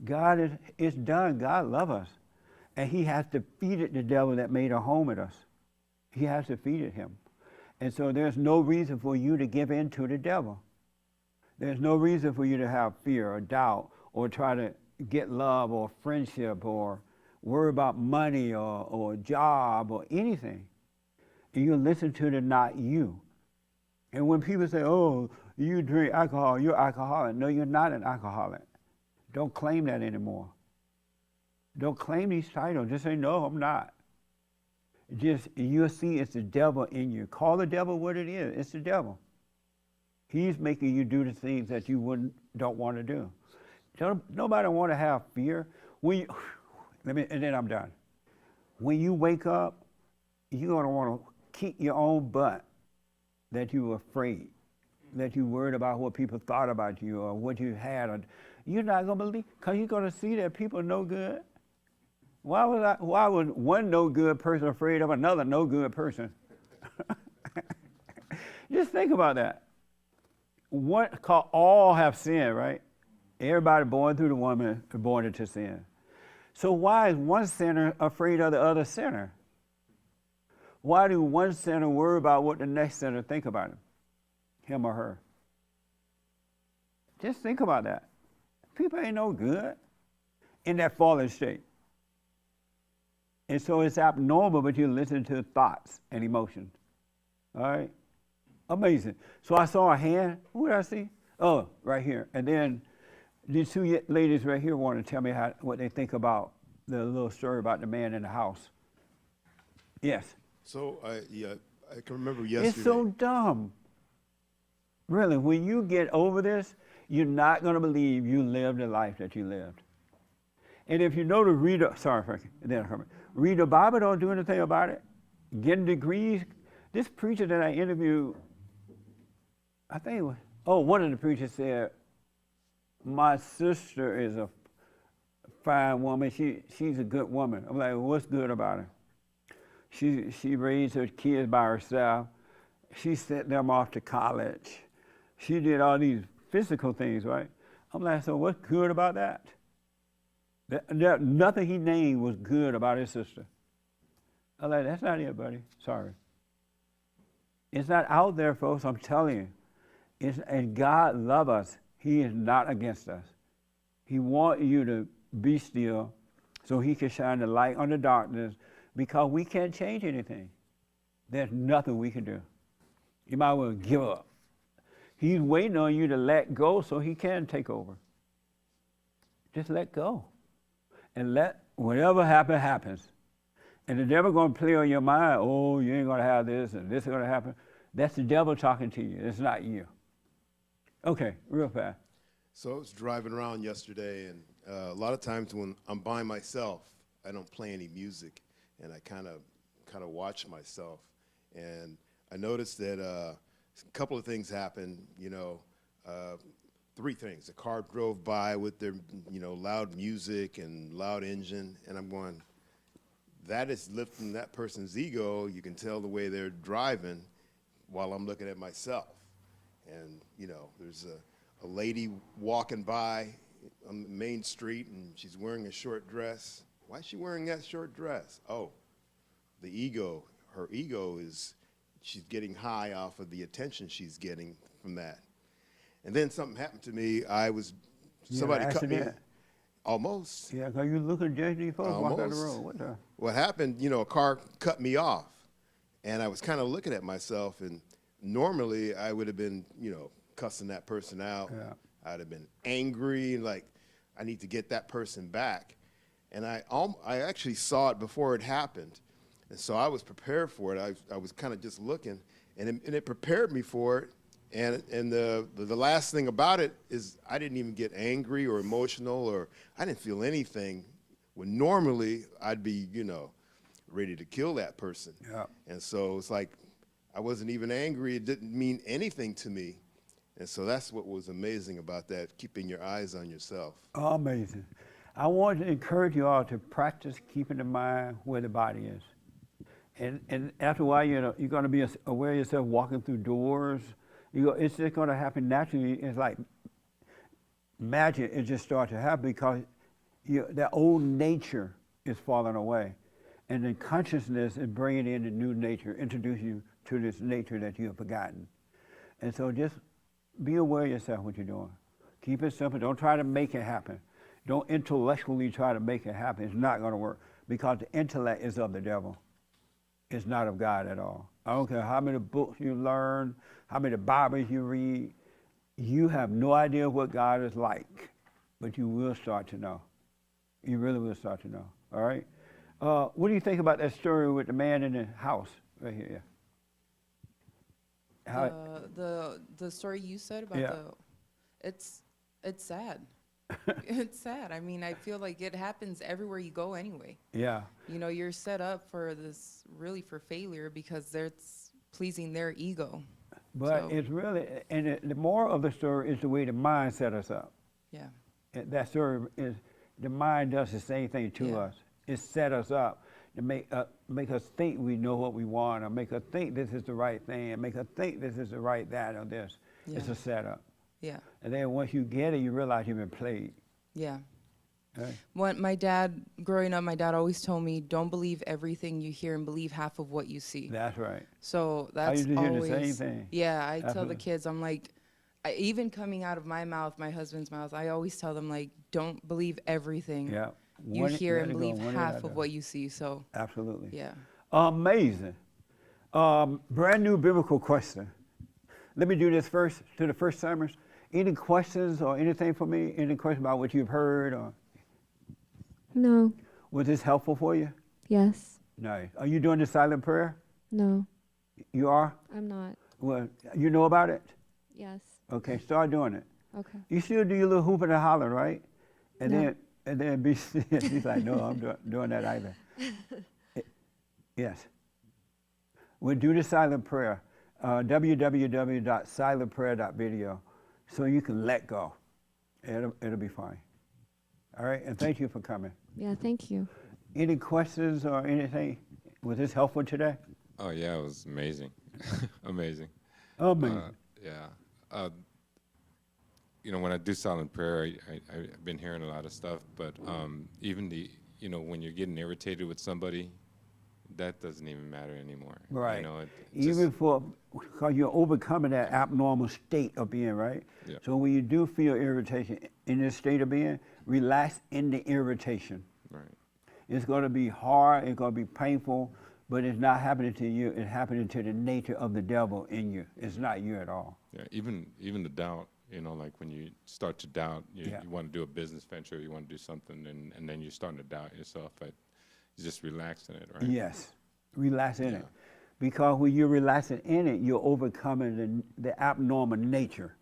God is done. God loves us. And he has defeated the devil that made a home in us. He has defeated him. And so there's no reason for you to give in to the devil. There's no reason for you to have fear or doubt or try to get love or friendship or worry about money or job or anything. You listen to the not you. And when people say, oh, you drink alcohol, you're alcoholic. No, you're not an alcoholic. Don't claim that anymore. Don't claim these titles. Just say, no, I'm not. Just, you'll see it's the devil in you. Call the devil what it is. It's the devil. He's making you do the things that you don't want to do. Nobody want to have fear. And then I'm done. When you wake up, you're going to want to kick your own butt that you were afraid, that you worried about what people thought about you or what you had. Or, you're not going to believe, because you're going to see that people are no good. Why was one no good person afraid of another no good person? Just think about that. All have sinned, right? Everybody born through the woman born into sin. So why is one sinner afraid of the other sinner? Why do one sinner worry about what the next sinner think about him or her? Just think about that. People ain't no good in that fallen state. And so it's abnormal, but you listen to thoughts and emotions. All right? Amazing. So I saw a hand. Who did I see? Oh, right here. And then these two ladies right here want to tell me what they think about the little story about the man in the house. Yes.
So, I can remember yesterday.
It's so dumb. Really, when you get over this, you're not going to believe you lived the life that you lived. And if you know to read the Bible, don't do anything about it. Getting degrees. This preacher that I interviewed, I think it was, one of the preachers said, my sister is a fine woman. She's a good woman. I'm like, well, what's good about her? She raised her kids by herself. She sent them off to college. she did all these physical things, right? I'm like, so what's good about that? Nothing he named was good about his sister. I'm like, that's not it, buddy. Sorry. It's not out there, folks. I'm telling you. And God loves us. He is not against us. He wants you to be still so he can shine the light on the darkness, because we can't change anything. There's nothing we can do. You might well give up. He's waiting on you to let go so he can take over. Just let go. And let whatever happen, happens. And the devil going to play on your mind, oh, you ain't going to have this and this is going to happen. That's the devil talking to you. It's not you. Okay, real fast.
So I was driving around yesterday, and a lot of times when I'm by myself, I don't play any music, and I kind of watch myself. And I noticed that a couple of things happened. Three things. A car drove by with their loud music and loud engine, and I'm going, that is lifting that person's ego. You can tell the way they're driving while I'm looking at myself. And there's a lady walking by on the main street, and she's wearing a short dress. Why is she wearing that short dress? Oh, the ego. Her ego is, she's getting high off of the attention she's getting from that. And then something happened to me. Somebody cut me. Almost.
Yeah, because you looking at JD folks walk down the
Almost.
road. What the?
What happened, a car cut me off. And I was kind of looking at myself, and normally I would have been, cussing that person out.
Yeah.
I'd have been angry and like, I need to get that person back. And I actually saw it before it happened. And so I was prepared for it. I was kind of just looking, and it prepared me for it. And the last thing about it is I didn't even get angry or emotional, or I didn't feel anything, when normally I'd be, ready to kill that person.
Yeah.
And so it's like I wasn't even angry. It didn't mean anything to me. And so that's what was amazing about that, keeping your eyes on yourself.
Amazing. I want to encourage you all to practice keeping the mind where the body is. And after a while, you're going to be aware of yourself walking through doors. It's just going to happen naturally. It's like magic. It just starts to happen because that old nature is falling away. And then consciousness is bringing in the new nature, introduce you to this nature that you have forgotten. And so just be aware of yourself, what you're doing. Keep it simple. Don't try to make it happen. Don't intellectually try to make it happen. It's not going to work, because the intellect is of the devil. It's not of God at all. I don't care how many books you learn, how many Bibles you read. You have no idea what God is like, but you will start to know. You really will start to know. All right? What do you think about that story with the man in the house right here?
The story you said about it's sad. It's sad. I mean, I feel like it happens everywhere you go anyway.
Yeah.
You're set up for this, really for failure, because they're pleasing their ego.
But it's really, and the moral of the story is the way the mind set us up.
Yeah.
That story is, the mind does the same thing to us. It set us up to make us think we know what we want, or make us think this is the right thing, and make us think this is the right that or this.
Yeah.
It's a setup.
Yeah.
And then once you get it, you realize you've been played.
Yeah.
Right?
When growing up, my dad always told me, don't believe everything you hear and believe half of what you see.
That's right.
So
I
that's
used to hear
always
the same thing.
Yeah, I tell the
Absolutely.
kids, I'm like, even coming out of my mouth, my husband's mouth, I always tell them, like, don't believe everything
Yeah.
you
One-
hear
let
and
it go,
believe
one
half
at a
of
time.
what you see. So
Absolutely.
yeah.
Amazing. Brand new biblical question. Let me do this first to the first timers. Any questions or anything for me? Any questions about what you've heard, or
No.
was this helpful for you?
Yes.
Nice. Are you doing the silent prayer?
No.
You are?
I'm not.
Well, you know about it?
Yes.
Okay, start doing it.
Okay.
You still do your little hooping and hollering, right? And
No.
then be still. He's like, no, I'm doing that either. Yes. We'll do the silent prayer. www.silentprayer.video, so you can let go. It'll be fine. All right, and thank you for coming.
Yeah, thank you.
Any questions or anything? Was this helpful today?
Oh yeah, it was amazing, amazing.
Amazing.
Yeah. when I do silent prayer, I've been hearing a lot of stuff, but even when you're getting irritated with somebody, that doesn't even matter anymore.
Right.
Even
because you're overcoming that abnormal state of being, right?
Yeah.
So when you do feel irritation in this state of being, relax in the irritation.
Right.
It's going to be hard, it's going to be painful, but it's not happening to you, it's happening to the nature of the devil in you. It's not you at all.
Yeah, even the doubt, like when you start to doubt, you want to do a business venture, you want to do something, and then you're starting to doubt yourself, but you just relax in it, right?
Yes, relax in it. Because when you're relaxing in it, you're overcoming the abnormal nature.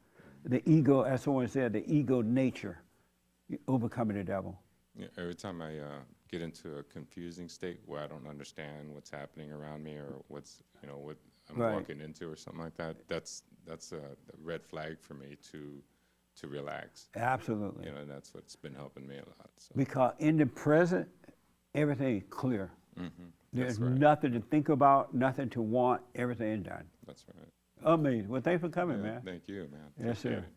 The ego, as someone said, the ego nature, you're overcoming the devil.
Yeah, every time I get into a confusing state where I don't understand what's happening around me or what I'm walking into or something like that, that's a red flag for me to relax.
Absolutely.
That's what's been helping me a lot. So.
Because in the present, everything is clear.
Mm-hmm.
There's
right.
nothing to think about, nothing to want, everything is done.
That's right.
Amazing. Well, thanks for coming, man.
Thank you, man.
Yes, sir.
Appreciate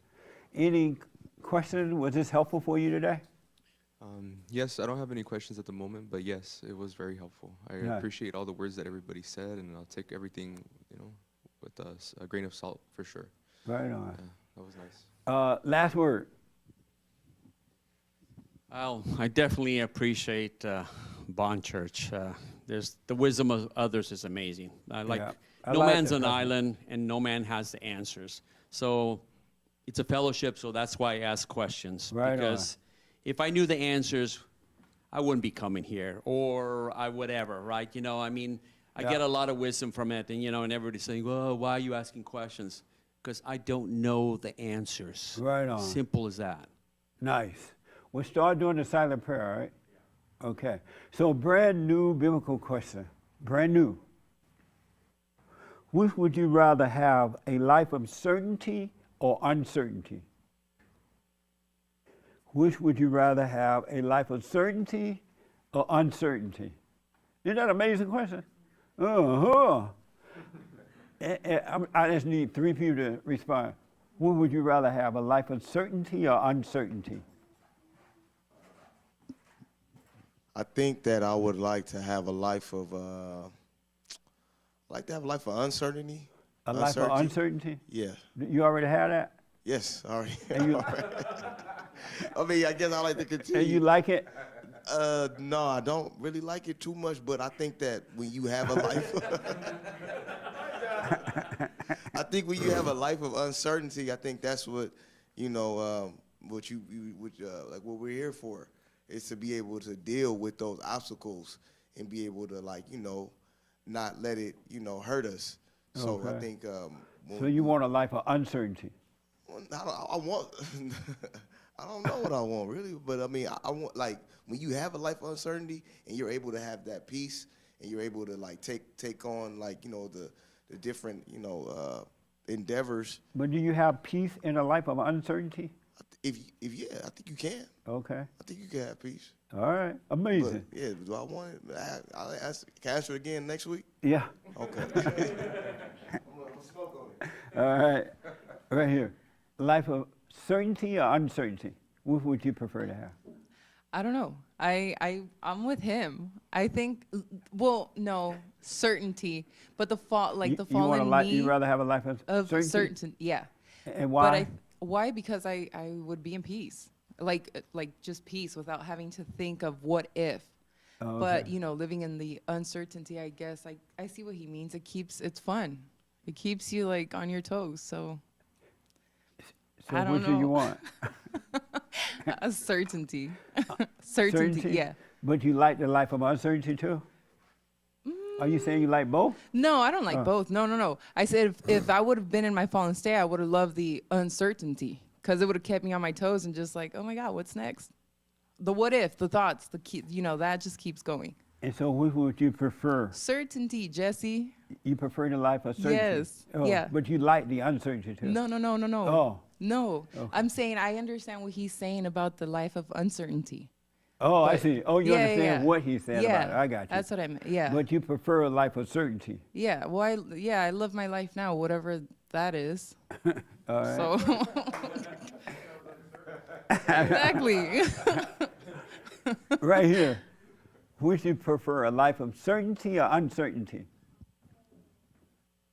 it.
Any questions? Was this helpful for you today?
Yes, I don't have any questions at the moment, but yes, it was very helpful. I appreciate all the words that everybody said, and I'll take everything, with a grain of salt for sure.
Right on.
That was nice.
Last word.
Well, I definitely appreciate Bond Church. There's the wisdom of others is amazing. No man's an island, and no man has the answers. So it's a fellowship, so that's why I ask questions.
Right
because if I knew the answers, I wouldn't be coming here, or I whatever, right? I get a lot of wisdom from it, and and everybody's saying, "Well, why are you asking questions?" Because I don't know the answers.
Right on.
Simple as that.
Nice. We'll start doing the silent prayer, all right? Okay. So brand new biblical question. Brand new. Which would you rather have, a life of certainty or uncertainty? Which would you rather have, a life of certainty or uncertainty? Isn't that an amazing question? I just need 3 people to respond. What would you rather have, a life of certainty or uncertainty?
I think that I would like to have a life of uncertainty.
A life of uncertainty?
Yeah.
You already have that?
Yes, already.
I
mean, I guess I like to continue.
And you like it?
No, I don't really like it too much, but I think that when you have a life, when you have a life of uncertainty, I think that's what, what we're here for, is to be able to deal with those obstacles and be able to not let it, hurt us. So
Okay.
I think.
So you want a life of uncertainty?
I want. I don't know what I want really, but I mean, I want when you have a life of uncertainty and you're able to have that peace and you're able to take on the different endeavors.
But do you have peace in a life of uncertainty?
If I think you can.
Okay.
I think you can have peace.
All right. Amazing.
But, yeah. Do I want it? I'll answer it again next week.
Yeah.
Okay.
We'll smoke on it. All right. Right here. Life of certainty or uncertainty? What would you prefer to have?
I don't know. I'm with him. I think, no, certainty, but the fall in me.
You rather have a life of certainty?
Yeah.
And why?
Why? Because I would be in peace, like just peace without having to think of what if.
Oh,
But
okay.
living in the uncertainty, I guess I see what he means. It's fun. It keeps you on your toes. So I don't
what do you want?
A certainty. Certainty, yeah.
But you like the life of uncertainty too? Are you saying you like both?
No, I don't like both. No. I said if I would have been in my fallen state, I would have loved the uncertainty because it would have kept me on my toes and just oh my God, what's next? The what if, the thoughts, that just keeps going.
And so which would you prefer?
Certainty, Jesse.
You prefer the life of certainty?
Yes, yeah.
But you like the uncertainty too?
No.
Oh.
No,
Okay.
I'm saying I understand what he's saying about the life of uncertainty.
Oh, I see. Oh, you understand
yeah.
what he's saying about it. I got you.
That's what I meant, yeah.
But you prefer a life of certainty?
Yeah, well, I love my life now, whatever that is.
All right.
So. Exactly.
Right here. Would you prefer a life of certainty or uncertainty?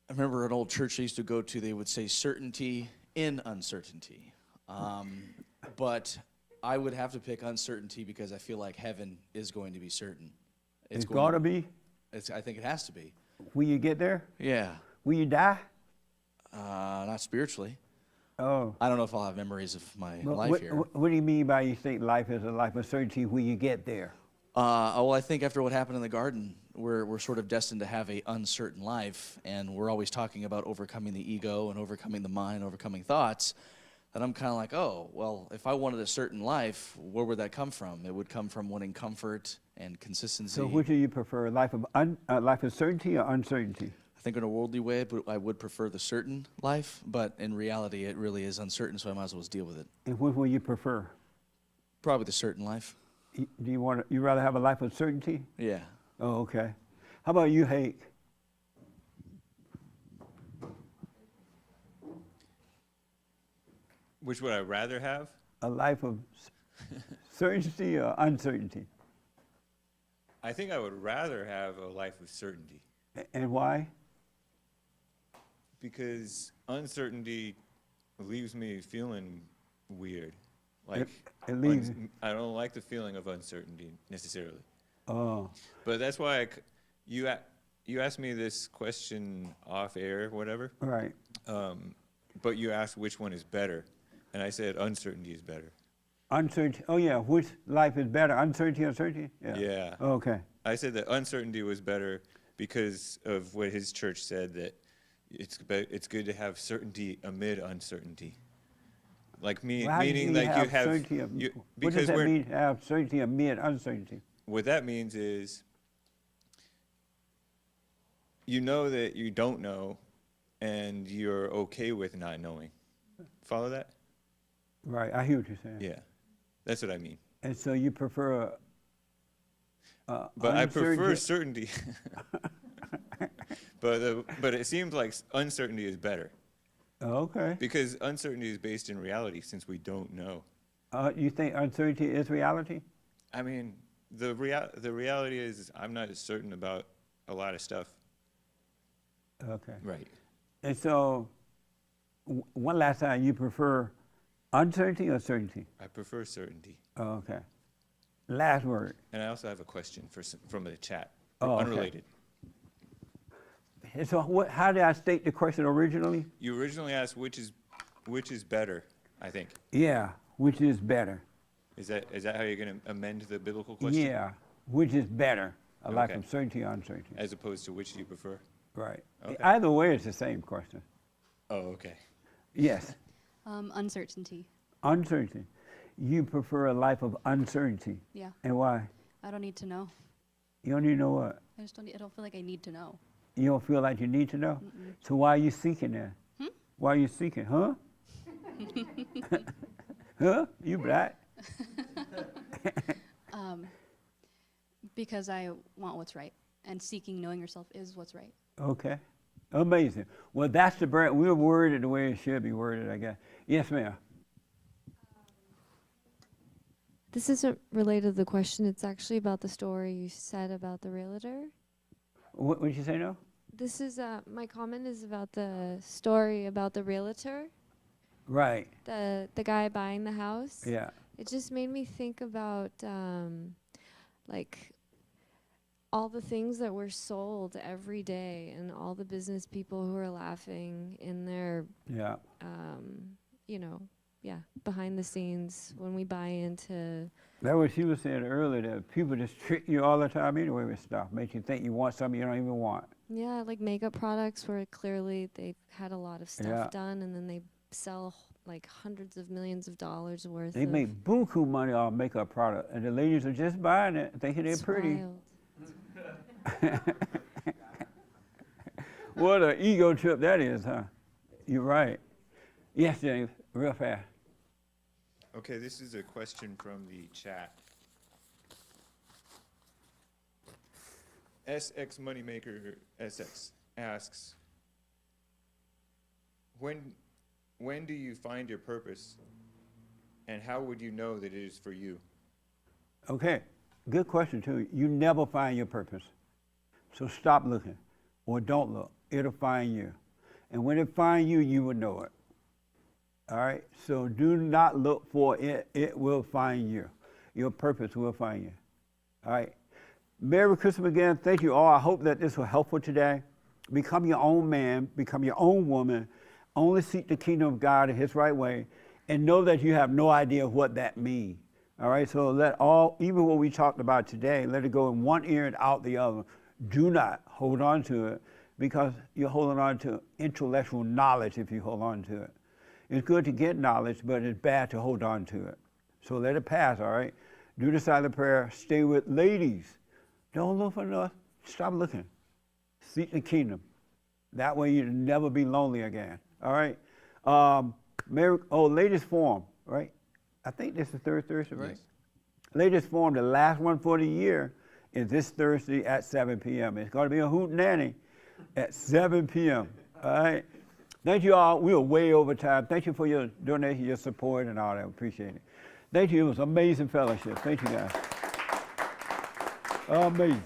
I remember an old church I used to go to, they would say certainty in uncertainty. But I would have to pick uncertainty because I feel like heaven is going to be certain.
It's got to be?
I think it has to be.
Will you get there?
Yeah.
Will you die?
Not spiritually.
Oh.
I don't know if I'll have memories of my
But
life
what,
here.
what do you mean by you think life is a life of certainty? Will you get there?
Well, I think after what happened in the garden, we're sort of destined to have a uncertain life, and we're always talking about overcoming the ego and overcoming the mind, overcoming thoughts. And I'm kind of like, oh, well, if I wanted a certain life, where would that come from? It would come from wanting comfort and consistency.
So which do you prefer, a life of certainty or uncertainty?
I think in a worldly way, I would prefer the certain life, but in reality, it really is uncertain, so I might as well just deal with it.
And what will you prefer?
Probably the certain life.
Do you rather have a life of certainty?
Yeah.
Oh, okay. How about you, Hake?
Which would I rather have?
A life of certainty or uncertainty?
I think I would rather have a life of certainty.
And why?
Because uncertainty leaves me feeling weird. Like
it leaves.
I don't like the feeling of uncertainty necessarily.
Oh.
But that's why you asked me this question off air, whatever.
Right.
But you asked which one is better, and I said uncertainty is better.
Uncertainty. Oh yeah. Which life is better? Uncertainty or certainty? Yeah.
Yeah.
Okay.
I said that uncertainty was better because of what his church said, that it's good to have certainty amid uncertainty. Like meaning like you have
certainty what does that mean? Have certainty amid uncertainty.
What that means is you know that you don't know, and you're okay with not knowing. Follow that?
Right. I hear what you're saying.
Yeah, that's what I mean.
And so you prefer.
But I prefer certainty. But it seems like uncertainty is better.
Okay.
Because uncertainty is based in reality, since we don't know.
You think uncertainty is reality?
I mean, the reality is I'm not as certain about a lot of stuff.
Okay.
Right.
And so, one last time, you prefer uncertainty or certainty?
I prefer certainty.
Oh, okay. Last word.
And I also have a question from the chat,
Oh, okay.
unrelated.
And so, how did I state the question originally?
You originally asked which is better, I think.
Yeah, which is better?
Is that how you're going to amend the biblical question?
Yeah, which is better, a life
Okay.
of certainty or uncertainty?
As opposed to which do you prefer?
Right.
Okay.
Either way, it's the same question.
Oh, okay.
Yes.
Uncertainty.
Uncertainty. You prefer a life of uncertainty.
Yeah.
And why?
I don't need to know.
You don't need to know what?
I just don't. I don't feel like I need to know.
You don't feel like you need to know?
Mm-mm.
So why are you seeking that? Why are you seeking? Huh? Huh? You black?
Because I want what's right, and seeking knowing yourself is what's right.
Okay. Amazing. Well, that's the brand. We're worded the way it should be worded, I guess. Yes, ma'am.
This isn't related to the question. It's actually about the story you said about the realtor.
What did you say now?
This is my comment is about the story about the realtor,
Right.
the guy buying the house.
Yeah.
It just made me think about like all the things that were sold every day and all the business people who are laughing in their
Yeah.
you know, yeah, behind the scenes when we buy into.
That was she was saying earlier, that people just trick you all the time anyway with stuff, make you think you want something you don't even want.
Yeah, like makeup products where clearly they've had a lot of stuff
Yeah.
done and then they sell like hundreds of millions of dollars worth
They
of.
make buku money off makeup product, and the ladies are just buying it, thinking they're
It's
pretty.
wild.
What an ego trip that is, huh? You're right. Yes, James, real fast.
Okay, this is a question from the chat. SX Moneymaker SX asks, when do you find your purpose And how would you know that it is for you?
Okay, good question too. You never find your purpose. So stop looking or don't look. It'll find you. And when it finds you, you will know it. All right? So do not look for it. It will find you. Your purpose will find you. All right? Merry Christmas again. Thank you all. I hope that this was helpful today. Become your own man. Become your own woman. Only seek the kingdom of God in his right way. And know that you have no idea what that means. All right? So even what we talked about today, let it go in one ear and out the other. Do not hold on to it, because you're holding on to intellectual knowledge if you hold on to it. It's good to get knowledge, but it's bad to hold on to it. So let it pass, all right? Do the silent prayer. Stay with ladies. Don't look for enough. Stop looking. Seek the kingdom. That way you'll never be lonely again, all right? Ladies Forum, right? I think this is the third Thursday, right? Yes. Ladies Forum, the last one for the year, is this Thursday at 7 p.m. It's going to be a hootenanny at 7 p.m., all right? Thank you all. We are way over time. Thank you for your donation, your support, and all that. Appreciate it. Thank you. It was amazing fellowship. Thank you, guys. Amazing.